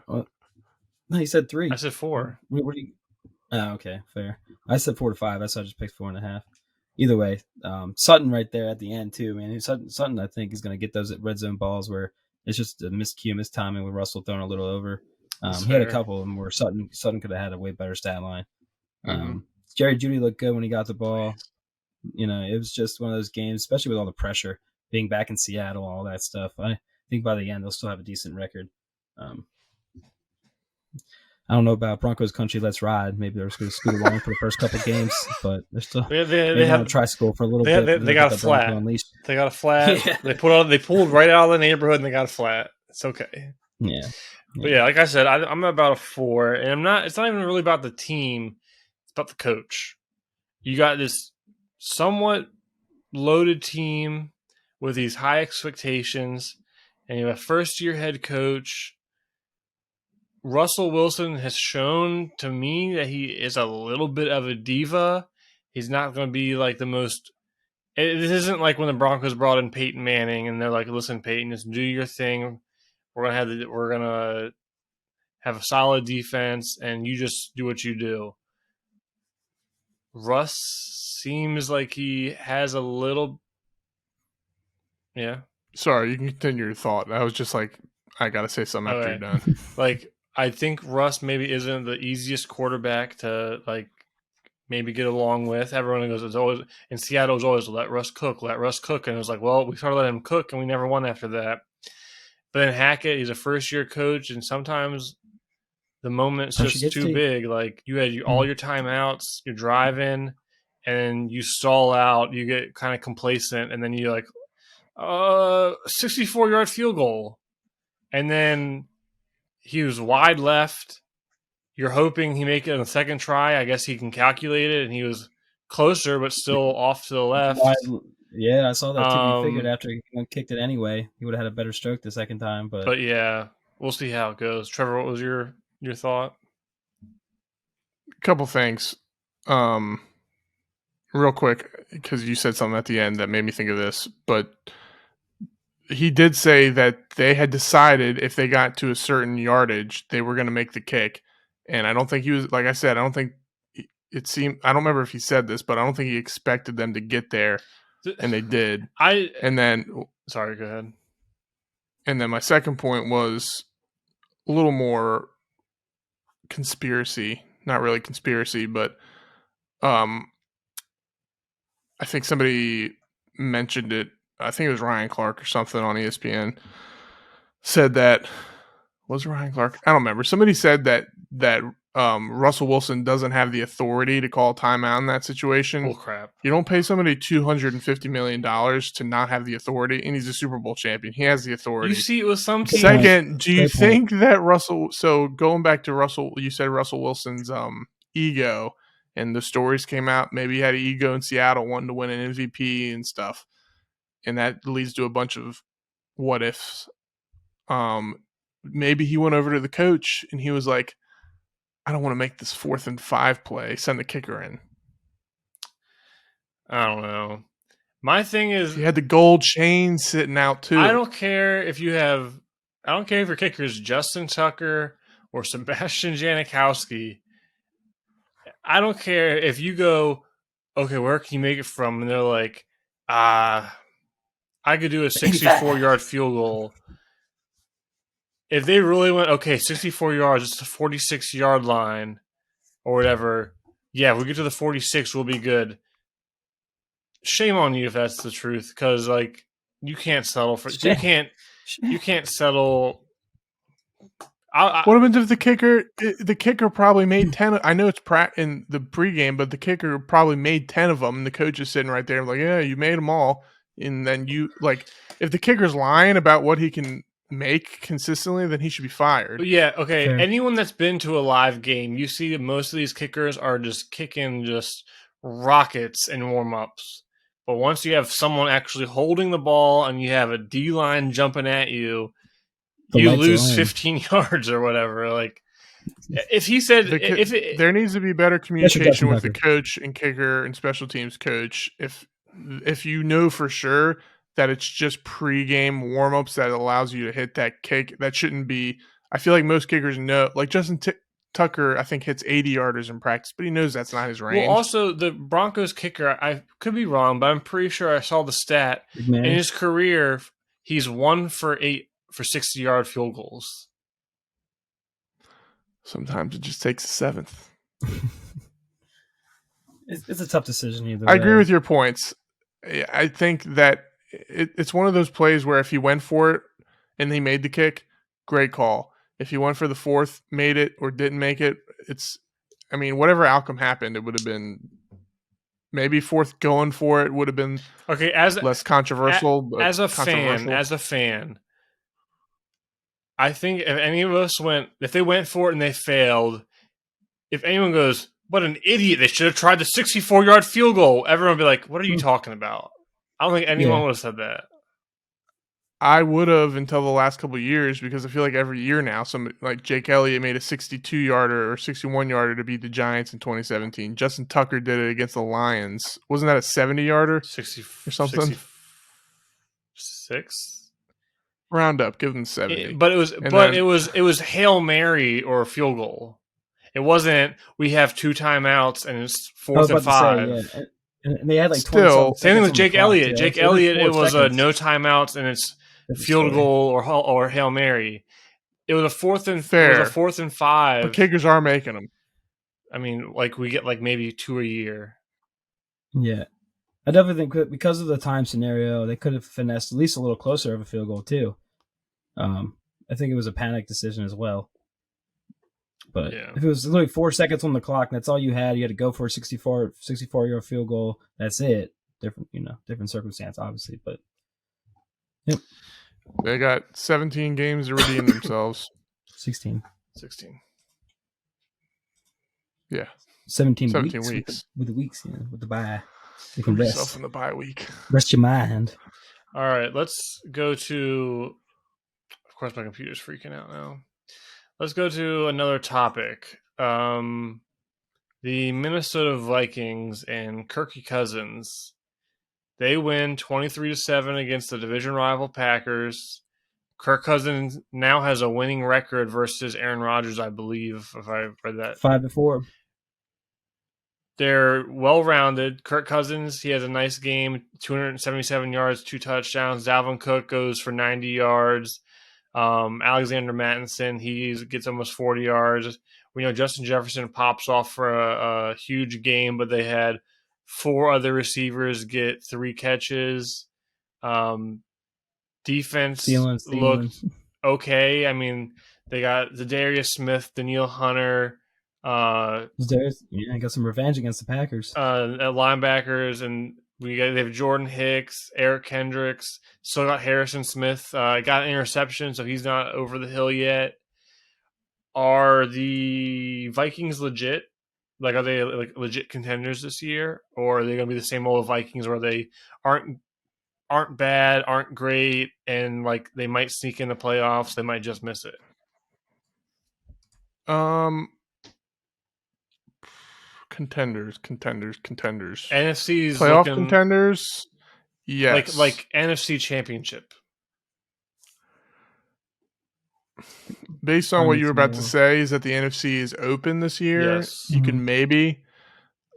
No, you said 3. I said 4. What do you? Oh, okay, fair. I said 4 to 5. That's why I just picked 4.5. Either way, Sutton right there at the end too, man. Sutton, I think, is going to get those red zone balls where it's just a miscue, mistiming with Russell throwing a little over. He had a couple of them where Sutton could have had a way better stat line. Jerry Jeudy looked good when he got the ball. It was just one of those games, especially with all the pressure, being back in Seattle, all that stuff. I think by the end they'll still have a decent record. I don't know about Broncos country. Let's ride. Maybe they're just going to scoot along for the first couple of games, but they're still they had a tricycle for a little bit. They got a flat. They got a flat. Yeah. They pulled right out of the neighborhood and they got a flat. It's okay. Yeah. But yeah, like I said, I'm about a 4, and I'm not. It's not even really about the team. It's about the coach. You got this somewhat loaded team with these high expectations, and you have a first-year head coach. Russell Wilson has shown to me that he is a little bit of a diva. He's not going to be like the most. This isn't like when the Broncos brought in Peyton Manning and they're like, "Listen, Peyton, just do your thing. We're gonna have a solid defense, and you just do what you do." Russ seems like he has a little. Yeah. Sorry, you can continue your thought. I was just like, I gotta say something after you're done. Like, I think Russ maybe isn't the easiest quarterback to like maybe get along with. Everyone goes, it's always in Seattle was always let Russ cook, and it was like, well, we started letting him cook, and we never won after that. But then Hackett, he's a first-year coach, and sometimes the moment's just too big. Like you had all your timeouts, you're driving, and you stall out, you get kind of complacent, and then you're like, 64-yard field goal, and then he was wide left. You're hoping he make it on the second try. I guess he can calculate it, and he was closer, but still off to the left. Yeah, I saw that too. He figured after he kicked it anyway, he would have had a better stroke the second time. But yeah, we'll see how it goes. Trevor, what was your thought? A couple things. Real quick, because you said something at the end that made me think of this, but he did say that they had decided if they got to a certain yardage, they were going to make the kick. And I don't think he was, like I said, I don't think it seemed, I don't remember if he said this, but I don't think he expected them to get there. And they did. Sorry, go ahead. And then my second point was a little more conspiracy. Not really conspiracy, but I think somebody mentioned it. I think it was Ryan Clark or something on ESPN. Said that, was it Ryan Clark? I don't remember. Somebody said that Russell Wilson doesn't have the authority to call timeout in that situation. Oh, crap. You don't pay somebody $250 million to not have the authority, and he's a Super Bowl champion. He has the authority. You see it with some teams. Second, do you think that Russell – so going back to Russell, you said Russell Wilson's ego, and the stories came out. Maybe he had an ego in Seattle, wanting to win an MVP and stuff, and that leads to a bunch of what ifs. Maybe he went over to the coach, and he was like, I don't want to make this 4th and 5 play. Send the kicker in. I don't know. My thing is, he had the gold chain sitting out too. I don't care if your kicker is Justin Tucker or Sebastian Janikowski. I don't care if you go, okay, where can you make it from? And they're like, I could do a 64-yard field goal. If they really went, okay, 64 yards, it's a 46-yard line or whatever. Yeah, if we get to the 46, we'll be good. Shame on you if that's the truth, because, like, You can't settle for you can't settle. What happens if the kicker probably made 10? I know it's in the pregame, but the kicker probably made 10 of them, and the coach is sitting right there like, yeah, you made them all. And then if the kicker's lying about what he can make consistently, then he should be fired. Yeah, okay. Fair. Anyone that's been to a live game, you see that most of these kickers are just kicking just rockets in warm-ups. But once you have someone actually holding the ball and you have a D-line jumping at you, you lose 15 yards or whatever. Like, if he said there needs to be better communication with the coach and kicker and special teams coach. If you know for sure that it's just pregame warmups that allows you to hit that kick, that shouldn't be. I feel like most kickers know. Like Justin Tucker, I think hits 80 yarders in practice, but he knows that's not his range. Well, also the Broncos kicker, I could be wrong, but I'm pretty sure I saw the stat in his career. He's 1 for 8 for 60-yard field goals. Sometimes it just takes a seventh. It's a tough decision either. I agree with your points. I think that it's one of those plays where if he went for it and he made the kick, great call. If he went for the fourth, made it, or didn't make it, whatever outcome happened, it would have been maybe fourth going for it would have been less controversial. As a fan, I think if any of us if they went for it and they failed, if anyone goes, what an idiot, they should have tried the 64-yard field goal, everyone would be like, what are you talking about? I don't think anyone would have said that. I would have until the last couple of years, because I feel like every year now, somebody like Jake Elliott made a 62-yarder or 61-yarder to beat the Giants in 2017. Justin Tucker did it against the Lions. Wasn't that a 70-yarder? 60 or something? 66? Round up, give them 70. It was Hail Mary or field goal. It wasn't we have 2 timeouts and it's 4th and 5. And they had like same thing with Jake Elliott. Yeah. Jake Elliott, it was a no timeouts and it's field goal or Hail Mary. It was a 4th and fair. It was a 4th and 5. But kickers are making them. I mean, like we get like maybe 2 a year. Yeah, I definitely think because of the time scenario, they could have finessed at least a little closer of a field goal too. I think it was a panic decision as well. But if it was literally 4 seconds on the clock and that's all you had to go for a 64-yard field goal. That's it. Different circumstance, obviously. But they got 17 games to redeem themselves. 16. Yeah. 17 weeks. With the weeks, with the bye. You can rest yourself in the bye week. Rest your mind. All right, let's go to. Of course, my computer's freaking out now. Let's go to another topic. The Minnesota Vikings and Kirky Cousins. They win 23-7 against the division rival Packers. Kirk Cousins now has a winning record versus Aaron Rodgers, I believe, if I read that. 5-4. They're well-rounded. Kirk Cousins, he has a nice game, 277 yards, 2 touchdowns. Dalvin Cook goes for 90 yards. Alexander Mattinson, he gets almost 40 yards. We know Justin Jefferson pops off for a huge game, but they had 4 other receivers get 3 catches. Defense looked okay. I mean, they got Zadarius Smith, Daniil Hunter. I got some revenge against the Packers. At linebackers, and they have Jordan Hicks, Eric Kendricks, still got Harrison Smith. Got an interception, so he's not over the hill yet. Are the Vikings legit? Like, are they like legit contenders this year, or are they going to be the same old Vikings where they aren't bad, aren't great, and like they might sneak in the playoffs, they might just miss it? Contenders. NFC's playoff contenders. Yes, like NFC Championship. Based on what you were about to say, is that the NFC is open this year. Yes. You can maybe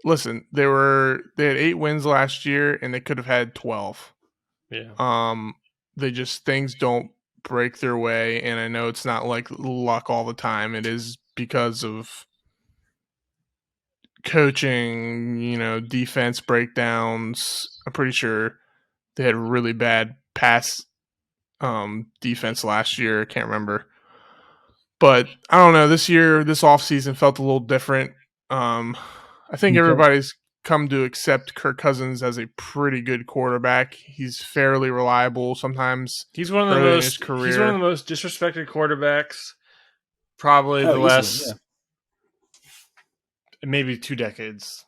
listen. They had 8 wins last year, and they could have had 12. Yeah. They just things don't break their way, and I know it's not like luck all the time. It is because of coaching, defense breakdowns. I'm pretty sure they had really bad pass defense last year. I can't remember. But I don't know. This year, this offseason felt a little different. I think everybody's come to accept Kirk Cousins as a pretty good quarterback. He's fairly reliable. Sometimes he's one of the most disrespected quarterbacks probably the last maybe 2 decades.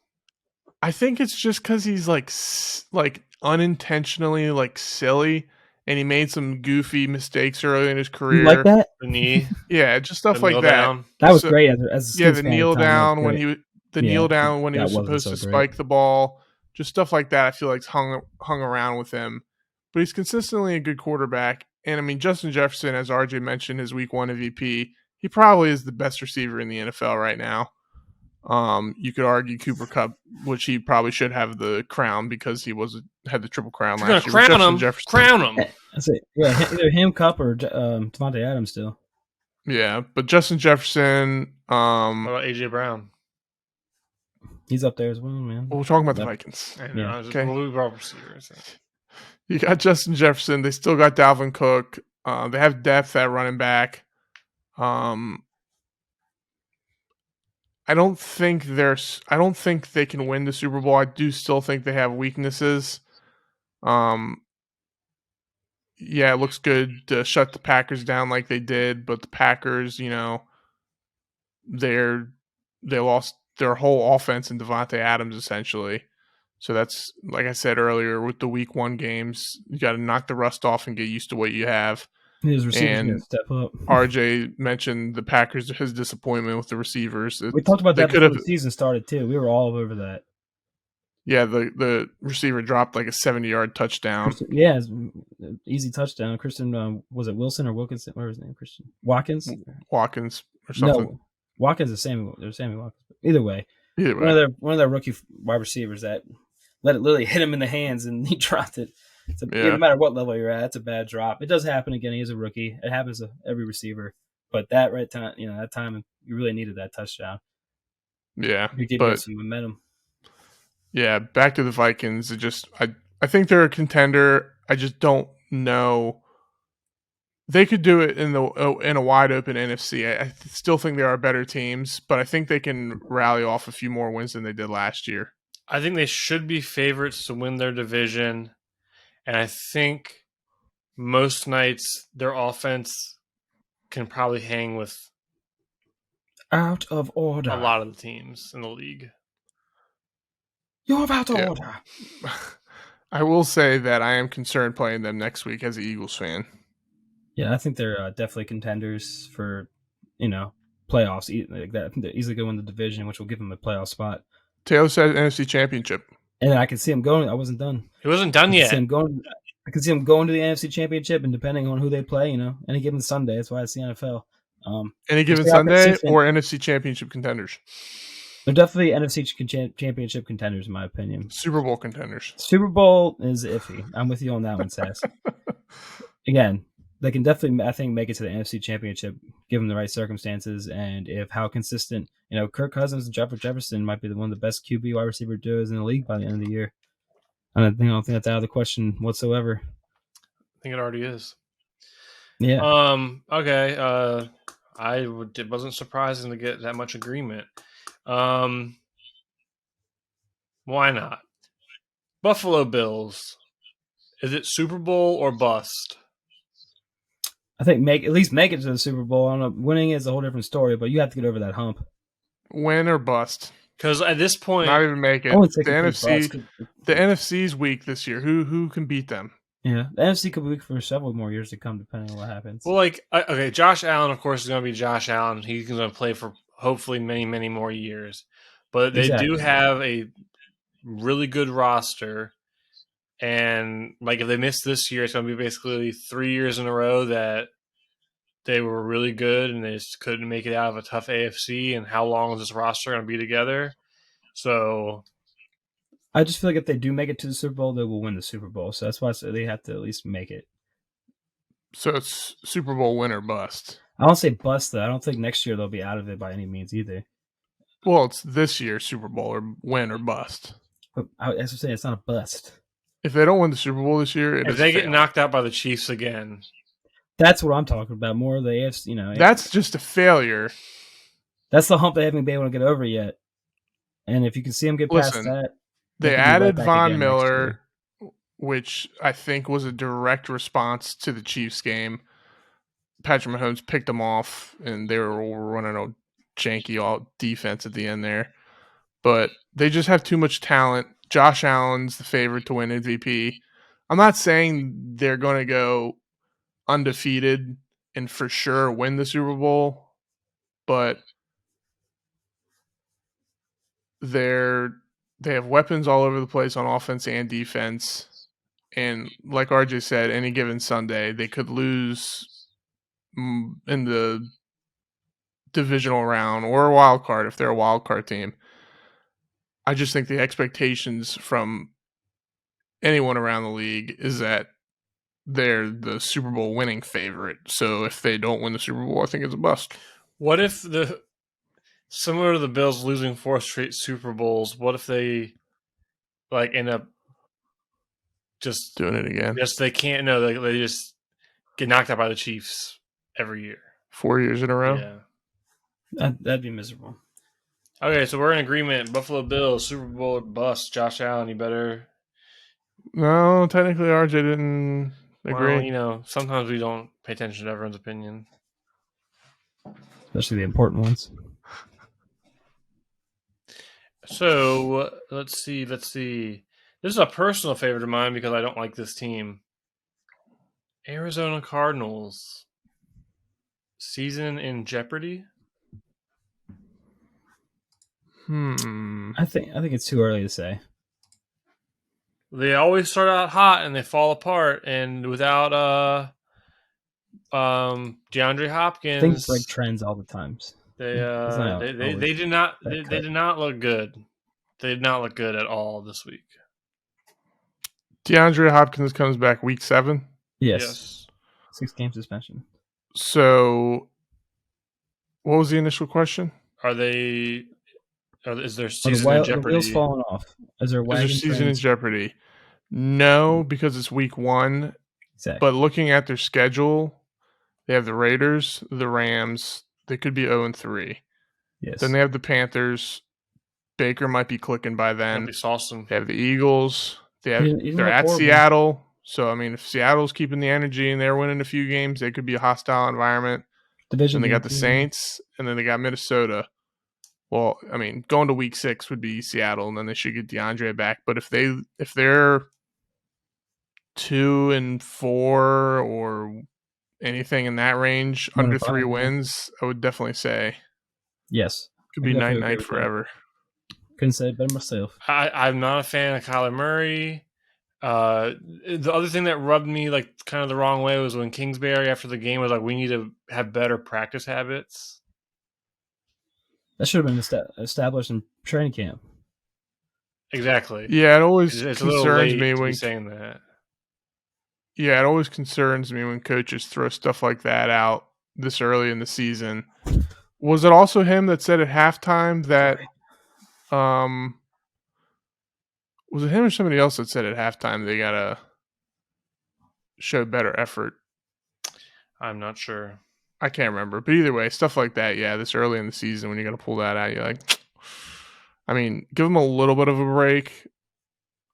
I think it's just because he's like unintentionally like silly, and he made some goofy mistakes early in his career. You like that? The knee, yeah, just stuff like that. Down. That was great. As the kneel down when he was supposed to spike the ball, just stuff like that. I feel like hung around with him, but he's consistently a good quarterback. And I mean, Justin Jefferson, as RJ mentioned, his Week 1 MVP, he probably is the best receiver in the NFL right now. You could argue Cooper Kupp, which he probably should have the crown because he had the triple crown last year. Crown him. That's it. Yeah, either him, Kupp, or Devontae Adams still. Yeah, but Justin Jefferson. What about AJ Brown? He's up there as well, man. Well, we're talking about the Vikings. Okay. You got Justin Jefferson. They still got Dalvin Cook. They have depth at running back. I don't think they can win the Super Bowl. I do still think they have weaknesses. Yeah, it looks good to shut the Packers down like they did, but the Packers, they lost their whole offense in Devontae Adams essentially. So that's, like I said earlier, with the Week 1 games, you got to knock the rust off and get used to what you have. His receivers going to step up. RJ mentioned the Packers, his disappointment with the receivers. We talked about that before the season started too. We were all over that. Yeah, the receiver dropped like a 70-yard touchdown. Yeah, easy touchdown. Christian, was it Wilson or Wilkinson? What was his name? Christian Watkins or something. No, Watkins is Sammy Watkins. Either way, one of their rookie wide receivers that let it literally hit him in the hands and he dropped it. No matter what level you're at, it's a bad drop. It does happen again. He's a rookie. It happens to every receiver. But that time, that time you really needed that touchdown. Yeah, you get some momentum. Yeah, back to the Vikings. I think they're a contender. I just don't know. They could do it in a wide open NFC. I still think there are better teams, but I think they can rally off a few more wins than they did last year. I think they should be favorites to win their division. And I think most nights their offense can probably hang with out of order a lot of the teams in the league. You're out of order. I will say that I am concerned playing them next week as an Eagles fan. Yeah, I think they're definitely contenders for, playoffs. Like that, they're easily going to win the division, which will give them a playoff spot. Taylor said NFC Championship. And I could see him going. I wasn't done. He wasn't done yet. I could see him going to the NFC Championship, and depending on who they play, any given Sunday. That's why it's the NFL. Any given Sunday or NFC Championship contenders? They're definitely NFC Championship contenders, in my opinion. Super Bowl contenders. Super Bowl is iffy. I'm with you on that one, Sass. Again, they can definitely, I think, make it to the NFC Championship, given the right circumstances, and if how consistent, Kirk Cousins and Jefferson might be one of the best QB wide receiver duos in the league by the end of the year. I don't think that's out of the question whatsoever. I think it already is. Yeah. Okay. It wasn't surprising to get that much agreement. Why not? Buffalo Bills. Is it Super Bowl or bust? I think at least make it to the Super Bowl. I don't know. Winning is a whole different story, but you have to get over that hump. Win or bust. Because at this point, not even make it. The NFC's weak this year. Who can beat them? Yeah, the NFC could be weak for several more years to come, depending on what happens. Well, okay, Josh Allen, of course, is going to be Josh Allen. He's going to play for hopefully many, many more years. But they do have a really good roster. And if they miss this year, it's going to be basically 3 years in a row that they were really good and they just couldn't make it out of a tough AFC. And how long is this roster going to be together? So I just feel like if they do make it to the Super Bowl, they will win the Super Bowl. So that's why they have to at least make it. So it's Super Bowl win or bust. I don't say bust, though. I don't think next year they'll be out of it by any means either. Well, it's this year Super Bowl or win or bust. But as I'm saying, it's not a bust. If they don't win the Super Bowl this year, if they get knocked out by the Chiefs again, that's what I'm talking about. More of the AFC. That's just a failure. That's the hump they haven't been able to get over yet. And if you can see them get past that, they can added be right Von Miller, which I think was a direct response to the Chiefs game. Patrick Mahomes picked them off, and they were running a janky all defense at the end there. But they just have too much talent. Josh Allen's the favorite to win MVP. I'm not saying they're going to go undefeated and for sure win the Super Bowl, but they have weapons all over the place on offense and defense. And like RJ said, any given Sunday, they could lose in the divisional round or a wild card if they're a wild card team. I just think the expectations from anyone around the league is that they're the Super Bowl winning favorite. So if they don't win the Super Bowl, I think it's a bust. What if similar to the Bills losing 4 straight Super Bowls, what if they end up just doing it again? Yes, they can't. No, they just get knocked out by the Chiefs every year. 4 years in a row? Yeah. That'd be miserable. Okay, so we're in agreement. Buffalo Bills, Super Bowl bust. Josh Allen, you better. No, technically RJ didn't agree. Well, sometimes we don't pay attention to everyone's opinion. Especially the important ones. So, let's see. This is a personal favorite of mine because I don't like this team. Arizona Cardinals. Season in jeopardy? I think it's too early to say. They always start out hot and they fall apart, and without DeAndre Hopkins, things break trends all the times. They did not look good. They did not look good at all this week. DeAndre Hopkins comes back week 7. Yes. 6-game suspension. So, what was the initial question? Is there season in jeopardy? The wheels falling off. Is there season in jeopardy? No, because it's week 1. Exactly. But looking at their schedule, they have the Raiders, the Rams. They could be 0-3. Yes. Then they have the Panthers. Baker might be clicking by then. That'd be awesome. They have the Eagles. They're at Seattle. So, if Seattle's keeping the energy and they're winning a few games, they could be a hostile environment. Division. And they got the Saints, and then they got Minnesota. Well, going to week 6 would be Seattle, and then they should get DeAndre back. But if they're 2-4 or anything in that range, under 3 wins, I would definitely say yes. Could be night forever. Couldn't say it better myself. I'm not a fan of Kyler Murray. The other thing that rubbed me kind of the wrong way was when Kingsbury after the game was like, we need to have better practice habits. That should have been established in training camp. Exactly. Yeah, it always concerns me when saying that. Yeah, it always concerns me when coaches throw stuff like that out this early in the season. Was it also him that said at halftime that was it him or somebody else that said at halftime they gotta show better effort? I'm not sure. I can't remember. But either way, stuff like that, yeah, this early in the season when you're going to pull that out, you're like, give them a little bit of a break.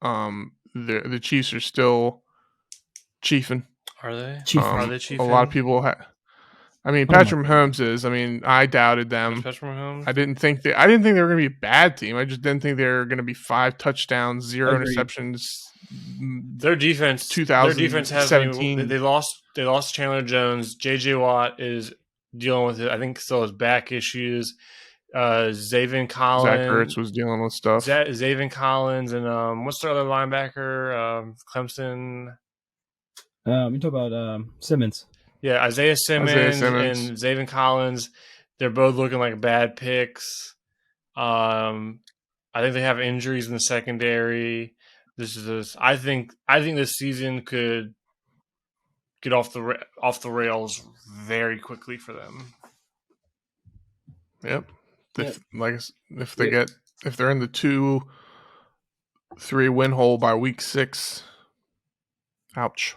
The Chiefs are still chiefing. Are they? Are they chiefing? A lot of people Patrick Mahomes is. I doubted them. Patrick Mahomes? I didn't think they were going to be a bad team. I just didn't think they were going to be 5 touchdowns, 0 interceptions. Their defense 2017. They lost Chandler Jones. JJ Watt is dealing with it. I think still has back issues. Zavin Collins. Zach Ertz was dealing with stuff. Zavin Collins and what's the other linebacker? Clemson. You talk about Simmons. Yeah, Isaiah Simmons and Zavin Collins. They're both looking like bad picks. I think they have injuries in the secondary. I think this season could get off the rails very quickly for them. Yep. If they're in the 2-3 win hole by week 6, Ouch.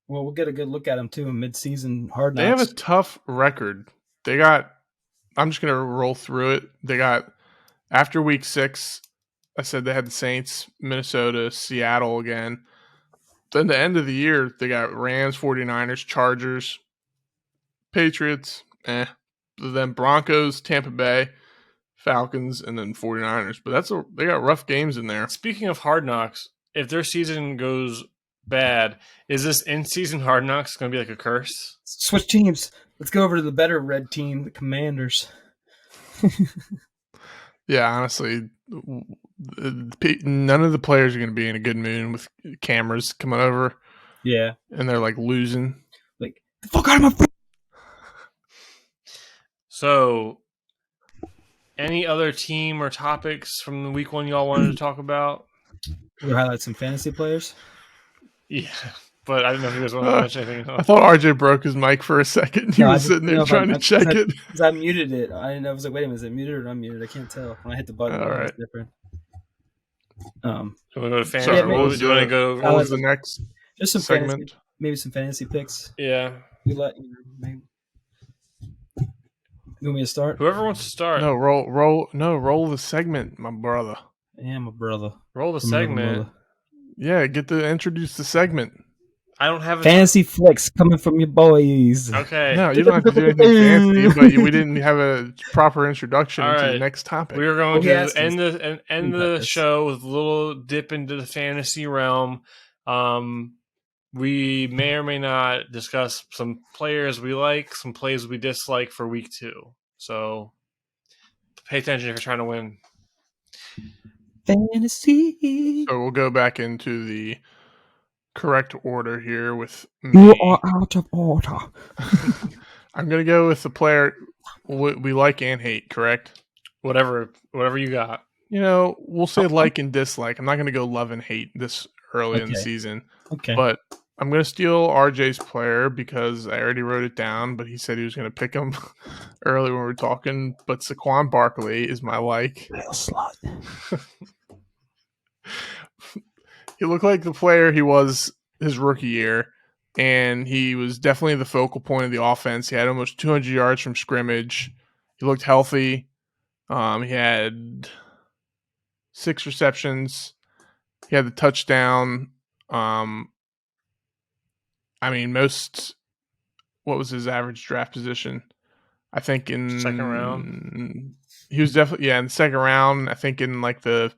Well, we'll get a good look at them too in mid-season Hard Knocks. They have a tough record. I'm just going to roll through it. They got, after week 6, I said they had the Saints, Minnesota, Seattle again. Then the end of the year, they got Rams, 49ers, Chargers, Patriots, then Broncos, Tampa Bay, Falcons, and then 49ers. But they got rough games in there. Speaking of Hard Knocks, if their season goes bad, is this in-season Hard Knocks going to be like a curse? Switch teams. Let's go over to the better red team, the Commanders. Yeah, honestly, none of the players are going to be in a good mood with cameras coming over. Yeah. And they're like losing. Like, the fuck out of my face! So, any other team or topics from the week 1 y'all wanted to talk about? We'll highlight some fantasy players. Yeah, but I don't know if you guys want to mention anything else. I thought RJ broke his mic for a second. He was sitting there trying to check it. Because I muted it. I didn't know. I was like, wait a minute, is it muted or unmuted? I can't tell. When I hit the button, all right. It's different. Do you want to go to fantasy? Sorry, do you want to go? What was the next just some segment? Fantasy, maybe some fantasy picks. Yeah. We let you know, maybe. You want me to start? Whoever wants to start. No, roll the segment, my brother. Yeah, my brother. Roll the segment. Yeah, get to introduce the segment. I don't have fantasy flicks coming from your boys. Okay. No, you don't have to do anything fancy, but we didn't have a proper introduction to the next topic. We were going to end the show with a little dip into the fantasy realm. We may or may not discuss some players we like, some players we dislike for week 2. So pay attention if you're trying to win. Fantasy. So we'll go back into the correct order here with me. You are out of order. I'm going to go with the player we like and hate, correct? Whatever you got. We'll say like and dislike. I'm not going to go love and hate this early in the season. Okay. But I'm going to steal RJ's player because I already wrote it down, but he said he was going to pick him early when we were talking. But Saquon Barkley is my like. Real slut. He looked like the player he was his rookie year, and he was definitely the focal point of the offense. He had almost 200 yards from scrimmage. He looked healthy. He had 6 receptions. He had the touchdown. What was his average draft position? I think in second round. He was definitely in the second round. I think in like the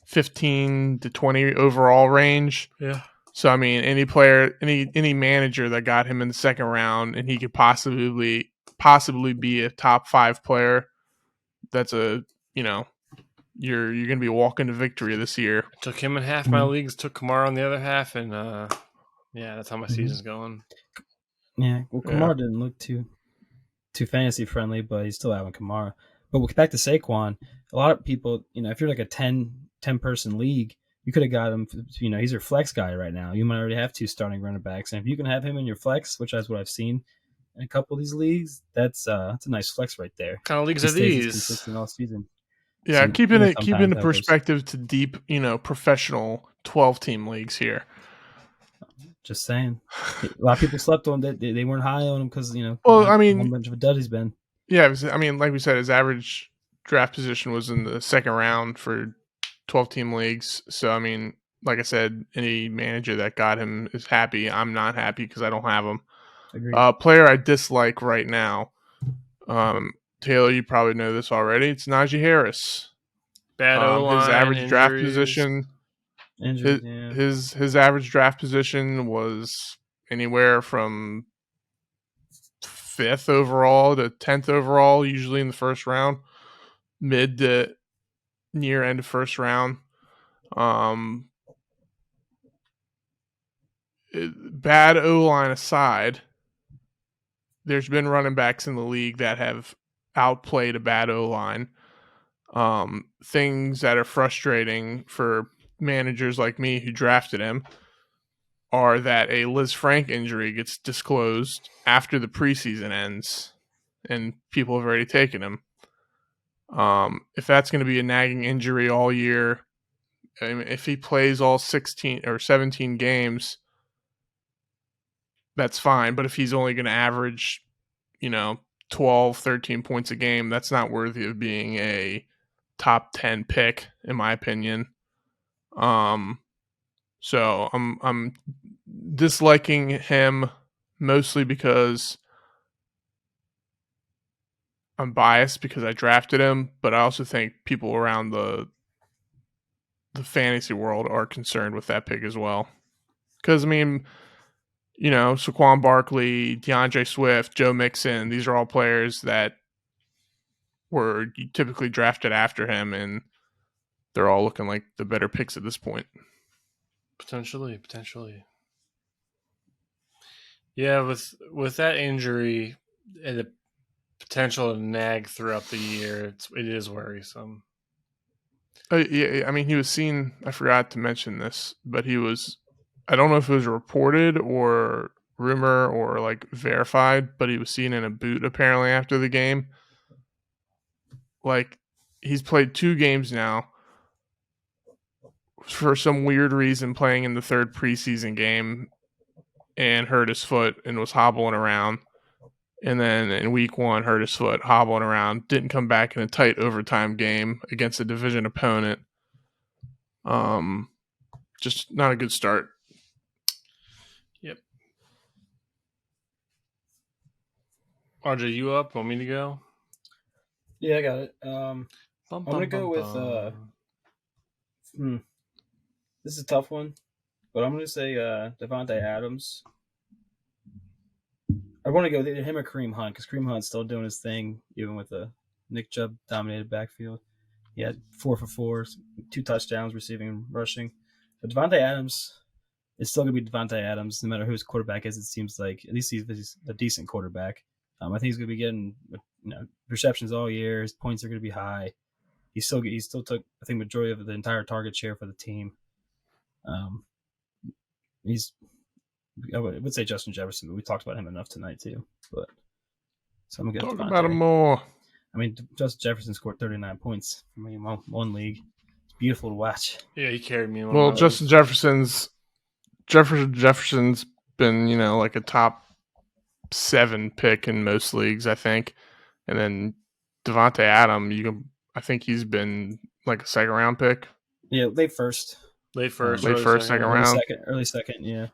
15 to 20 overall range. Yeah. So any player, any manager that got him in the second round, and he could possibly be a top 5 player. That's you're going to be walking to victory this year. Took him in half my leagues. Took Kamara on the other half, and that's how my season's going. Yeah, well, Kamara didn't look too fantasy friendly, but he's still having Kamara. But we'll get back to Saquon. A lot of people, if you're like a 10 person league, you could have got him. He's your flex guy right now. You might already have 2 starting running backs, and if you can have him in your flex, which is what I've seen in a couple of these leagues, that's a nice flex right there. What kind of leagues are these? Consistent all season. Yeah, keeping the perspective to deep, professional 12-team leagues here. Just saying, a lot of people slept on that. They weren't high on him because a bunch of a dud he's been. Yeah, like we said, his average draft position was in the second round for 12-team leagues. So like I said, any manager that got him is happy. I'm not happy because I don't have him. Player I dislike right now. Taylor, you probably know this already. It's Najee Harris. Bad O-line, his average injuries. draft position. His average draft position was anywhere from 5th overall to 10th overall, usually in the first round, mid to near end of first round. Bad O-line aside, there's been running backs in the league that have outplayed a bad O-line. Things that are frustrating for managers like me who drafted him are that a Liz Frank injury gets disclosed after the preseason ends and people have already taken him. If that's going to be a nagging injury all year, if he plays all 16 or 17 games, that's fine. But if he's only going to average, 12, 13 points a game, that's not worthy of being a top 10 pick, in my opinion. So I'm disliking him mostly because I'm biased because I drafted him, but I also think people around the fantasy world are concerned with that pick as well. Because Saquon Barkley, DeAndre Swift, Joe Mixon, these are all players that were typically drafted after him, and they're all looking like the better picks at this point. Potentially. Yeah, with that injury and the potential to nag throughout the year, it is worrisome. Yeah, I mean, he was seen. I forgot to mention this, but he was. I don't know if it was reported or rumor or like verified, but he was seen in a boot apparently after the game. Like, he's played 2 games now. For some weird reason, playing in the 3rd preseason game and hurt his foot and was hobbling around. And then in week 1, hurt his foot, hobbling around. Didn't come back in a tight overtime game against a division opponent. Just not a good start. Yep. RJ, you up? Want me to go? Yeah, I got it. I'm gonna go with. This is a tough one, but I'm gonna say Devontae Adams. I want to go with him or Kareem Hunt because Kareem Hunt's still doing his thing, even with a Nick Chubb dominated backfield. He had 4 for 4, 2 touchdowns, receiving and rushing. But Devontae Adams is still gonna be Devontae Adams, no matter who his quarterback is. It seems like at least he's a decent quarterback. I think he's gonna be getting receptions all year. His points are gonna be high. He still took, I think, majority of the entire target share for the team. I would say Justin Jefferson, but we talked about him enough tonight too. But so I'm gonna talk about him more. I mean, Justin Jefferson scored 39 points for me in one league. It's beautiful to watch. Yeah, he carried me in one. Well, Justin Jefferson's been like a top 7 pick in most leagues, I think, and then Devontae Adams, I think he's been like a 2nd round pick. Yeah, late first, second round, early second, yeah.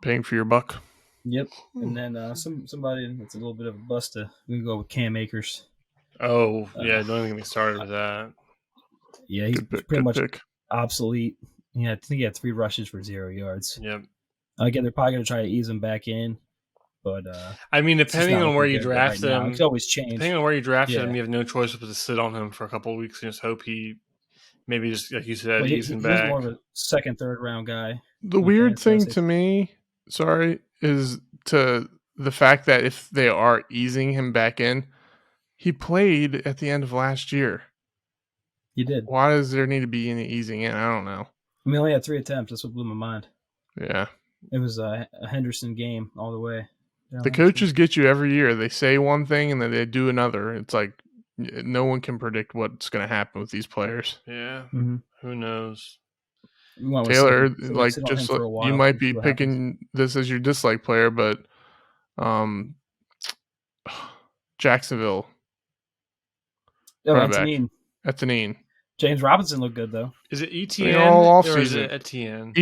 Paying for your buck. Yep, and then somebody that's a little bit of a bust. We can go with Cam Akers. Oh yeah, don't even get me started with that. Yeah, he's pretty much obsolete. Yeah, I think he had 3 rushes for 0 yards. Yep. Again, they're probably going to try to ease him back in, but I mean, depending on where you draft him, it's always changed. Depending on where you drafted him, you have no choice but to sit on him for a couple of weeks and just hope he maybe just like you said, easing back. He's more of a 2nd, 3rd round guy. The weird thing to me, is to the fact that if they are easing him back in, he played at the end of last year. He did. Why does there need to be any easing in? I don't know. I mean, he only had 3 attempts. That's what blew my mind. Yeah. It was a Henderson game all the way. The coaches get you every year. They say one thing and then they do another. It's like no one can predict what's going to happen with these players. Yeah. Who knows? Taylor, you might be picking this as your dislike player, but Jacksonville. Oh, Etienne. James Robinson looked good though. Is it Etienne or is it Etienne?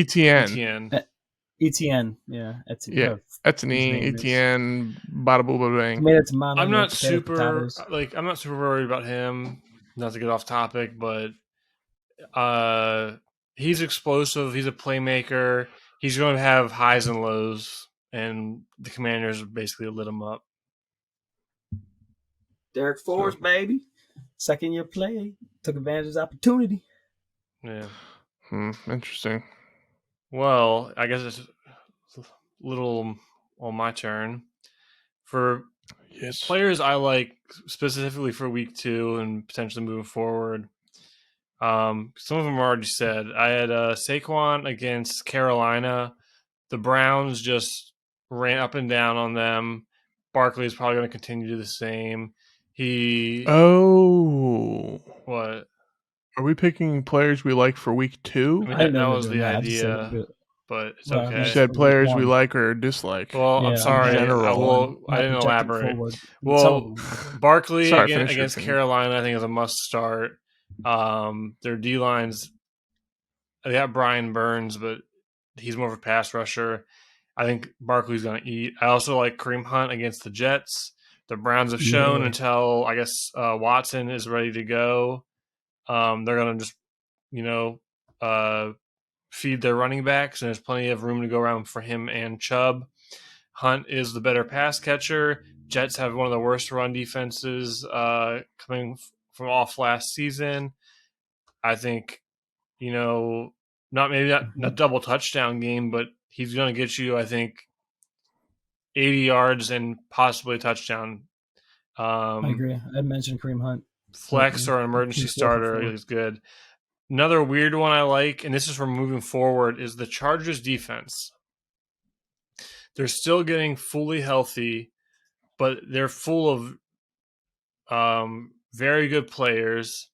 Etienne, yeah. Etienne, bada boo bada bang. I'm not super worried about him. Not to get off topic, but he's explosive. He's a playmaker. He's going to have highs and lows, and the Commanders basically lit him up. Derek Forrest, baby. 2nd year play. Took advantage of his opportunity. Yeah. Interesting. Well, I guess it's a little on my turn. For players I like specifically for week 2 and potentially moving forward, some of them are already said. I had Saquon against Carolina. The Browns just ran up and down on them. Barkley is probably going to continue to do the same. What? Are we picking players we like for week 2? I mean, that was the idea. but it's Well, okay. You said players we like or dislike. Well, Yeah, I'm sorry. general. I didn't elaborate. Forward. Well, Barkley Sorry, finish against your Carolina, I think, is a must start. Their D lines, they got Brian Burns, but he's more of a pass rusher. I think Barkley's going to eat. I also like Kareem Hunt against the Jets. The Browns have shown until, I guess, Watson is ready to go. They're going to just, feed their running backs, and there's plenty of room to go around for him and Chubb. Hunt is the better pass catcher. Jets have one of the worst run defenses coming from off last season. I think, not a double touchdown game, but he's going to get you, I think, 80 yards and possibly a touchdown. I agree. I mentioned Kareem Hunt. Flex or an emergency starter is good. Another weird one I like, and this is from moving forward, is the Chargers defense. They're still getting fully healthy, but they're full of very good players.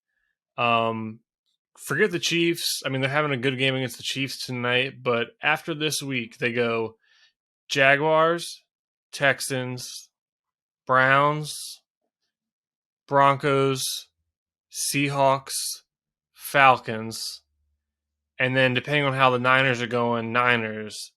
Forget the Chiefs. I mean, they're having a good game against the Chiefs tonight, but after this week, they go Jaguars, Texans, Browns, Broncos, Seahawks, Falcons, and then depending on how the Niners are going, Niners.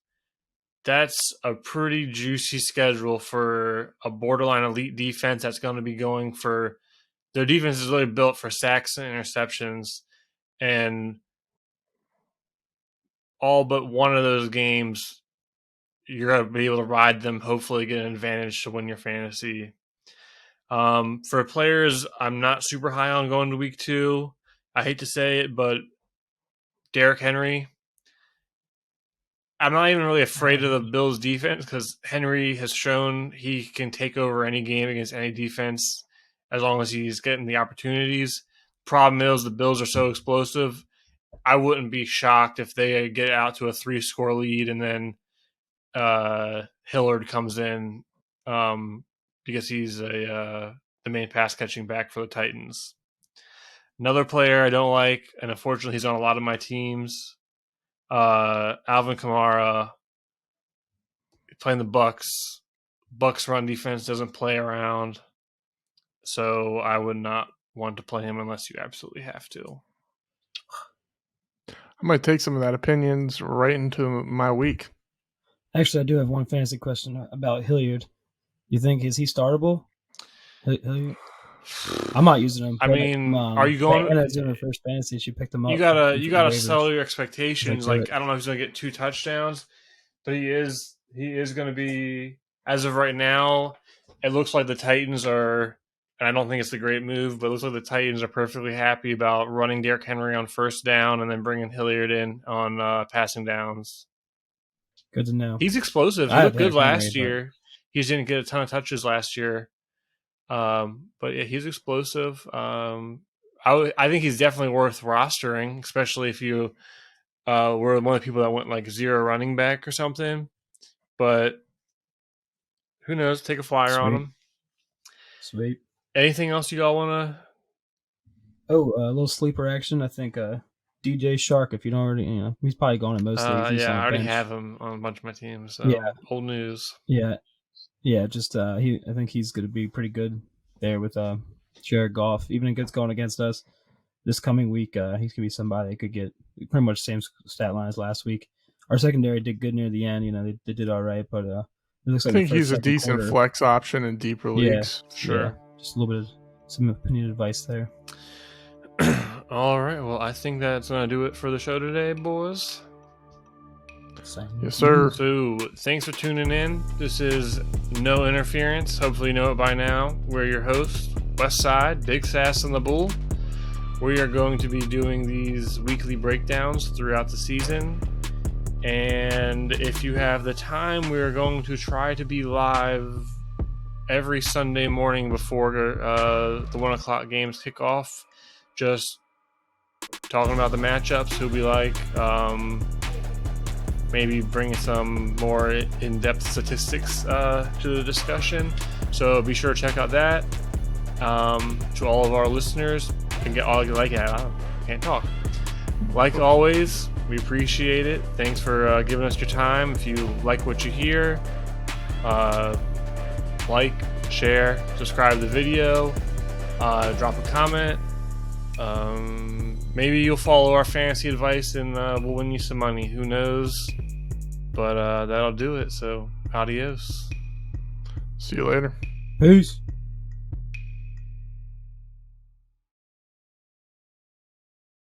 That's a pretty juicy schedule for a borderline elite defense that's going to be going for – their defense is really built for sacks and interceptions, and all but one of those games, you're going to be able to ride them, hopefully get an advantage to win your fantasy. For players, I'm not super high on going to week 2. I hate to say it, but Derrick Henry – I'm not even really afraid of the Bills' defense because Henry has shown he can take over any game against any defense as long as he's getting the opportunities. Problem is the Bills are so explosive. I wouldn't be shocked if they get out to a 3-score lead and then Hillard comes in because he's the main pass-catching back for the Titans. Another player I don't like, and unfortunately he's on a lot of my teams, Alvin Kamara playing the Bucks. Bucks run defense doesn't play around, so I would not want to play him unless you absolutely have to. I might take some of that opinions right into my week. Actually, I do have one fantasy question about Hilliard. You think is he startable? Hilliard? I'm not using him. I mean, are you going? And as in her first fantasy, she picked him up. You gotta sell your expectations. Like I don't know if he's gonna get 2 touchdowns, but he is gonna be, as of right now. It looks like the Titans are, and I don't think it's a great move, but it looks like the Titans are perfectly happy about running Derrick Henry on first down and then bringing Hilliard in on passing downs. Good to know. He's explosive. He looked good last year. He didn't get a ton of touches last year. But yeah, he's explosive. I think he's definitely worth rostering, especially if you were one of the people that went like 0 running back or something. But who knows? Take a flyer on him. Sweet. Anything else you all want to? Oh, a little sleeper action. I think DJ Shark. If you don't already, he's probably going in most leagues. Yeah, I already have him on a bunch of my teams. So yeah, old news. Yeah, just I think he's going to be pretty good there with Jared Goff. Even if it's going against us this coming week, he's going to be somebody that could get pretty much the same stat line as last week. Our secondary did good near the end. They did all right, but it looks like I think he's a decent flex option in deeper leagues. Sure. Yeah, just a little bit of some opinion advice there. All right. Well, I think that's going to do it for the show today, boys. Yes, sir. So, thanks for tuning in. This is No Interference. Hopefully, you know it by now. We're your hosts, Westside, Big Sass, and the Bull. We are going to be doing these weekly breakdowns throughout the season. And if you have the time, we are going to try to be live every Sunday morning before the 1 o'clock games kick off. Just talking about the matchups, who we like. Maybe bring some more in-depth statistics to the discussion. So be sure to check out that. To all of our listeners, and get all like I can't talk. Like always, We appreciate it. Thanks for giving us your time. If you like what you hear, like, share, subscribe to the video, drop a comment. Maybe you'll follow our fantasy advice and we'll win you some money. Who knows? But that'll do it. So, adios. See you later. Peace.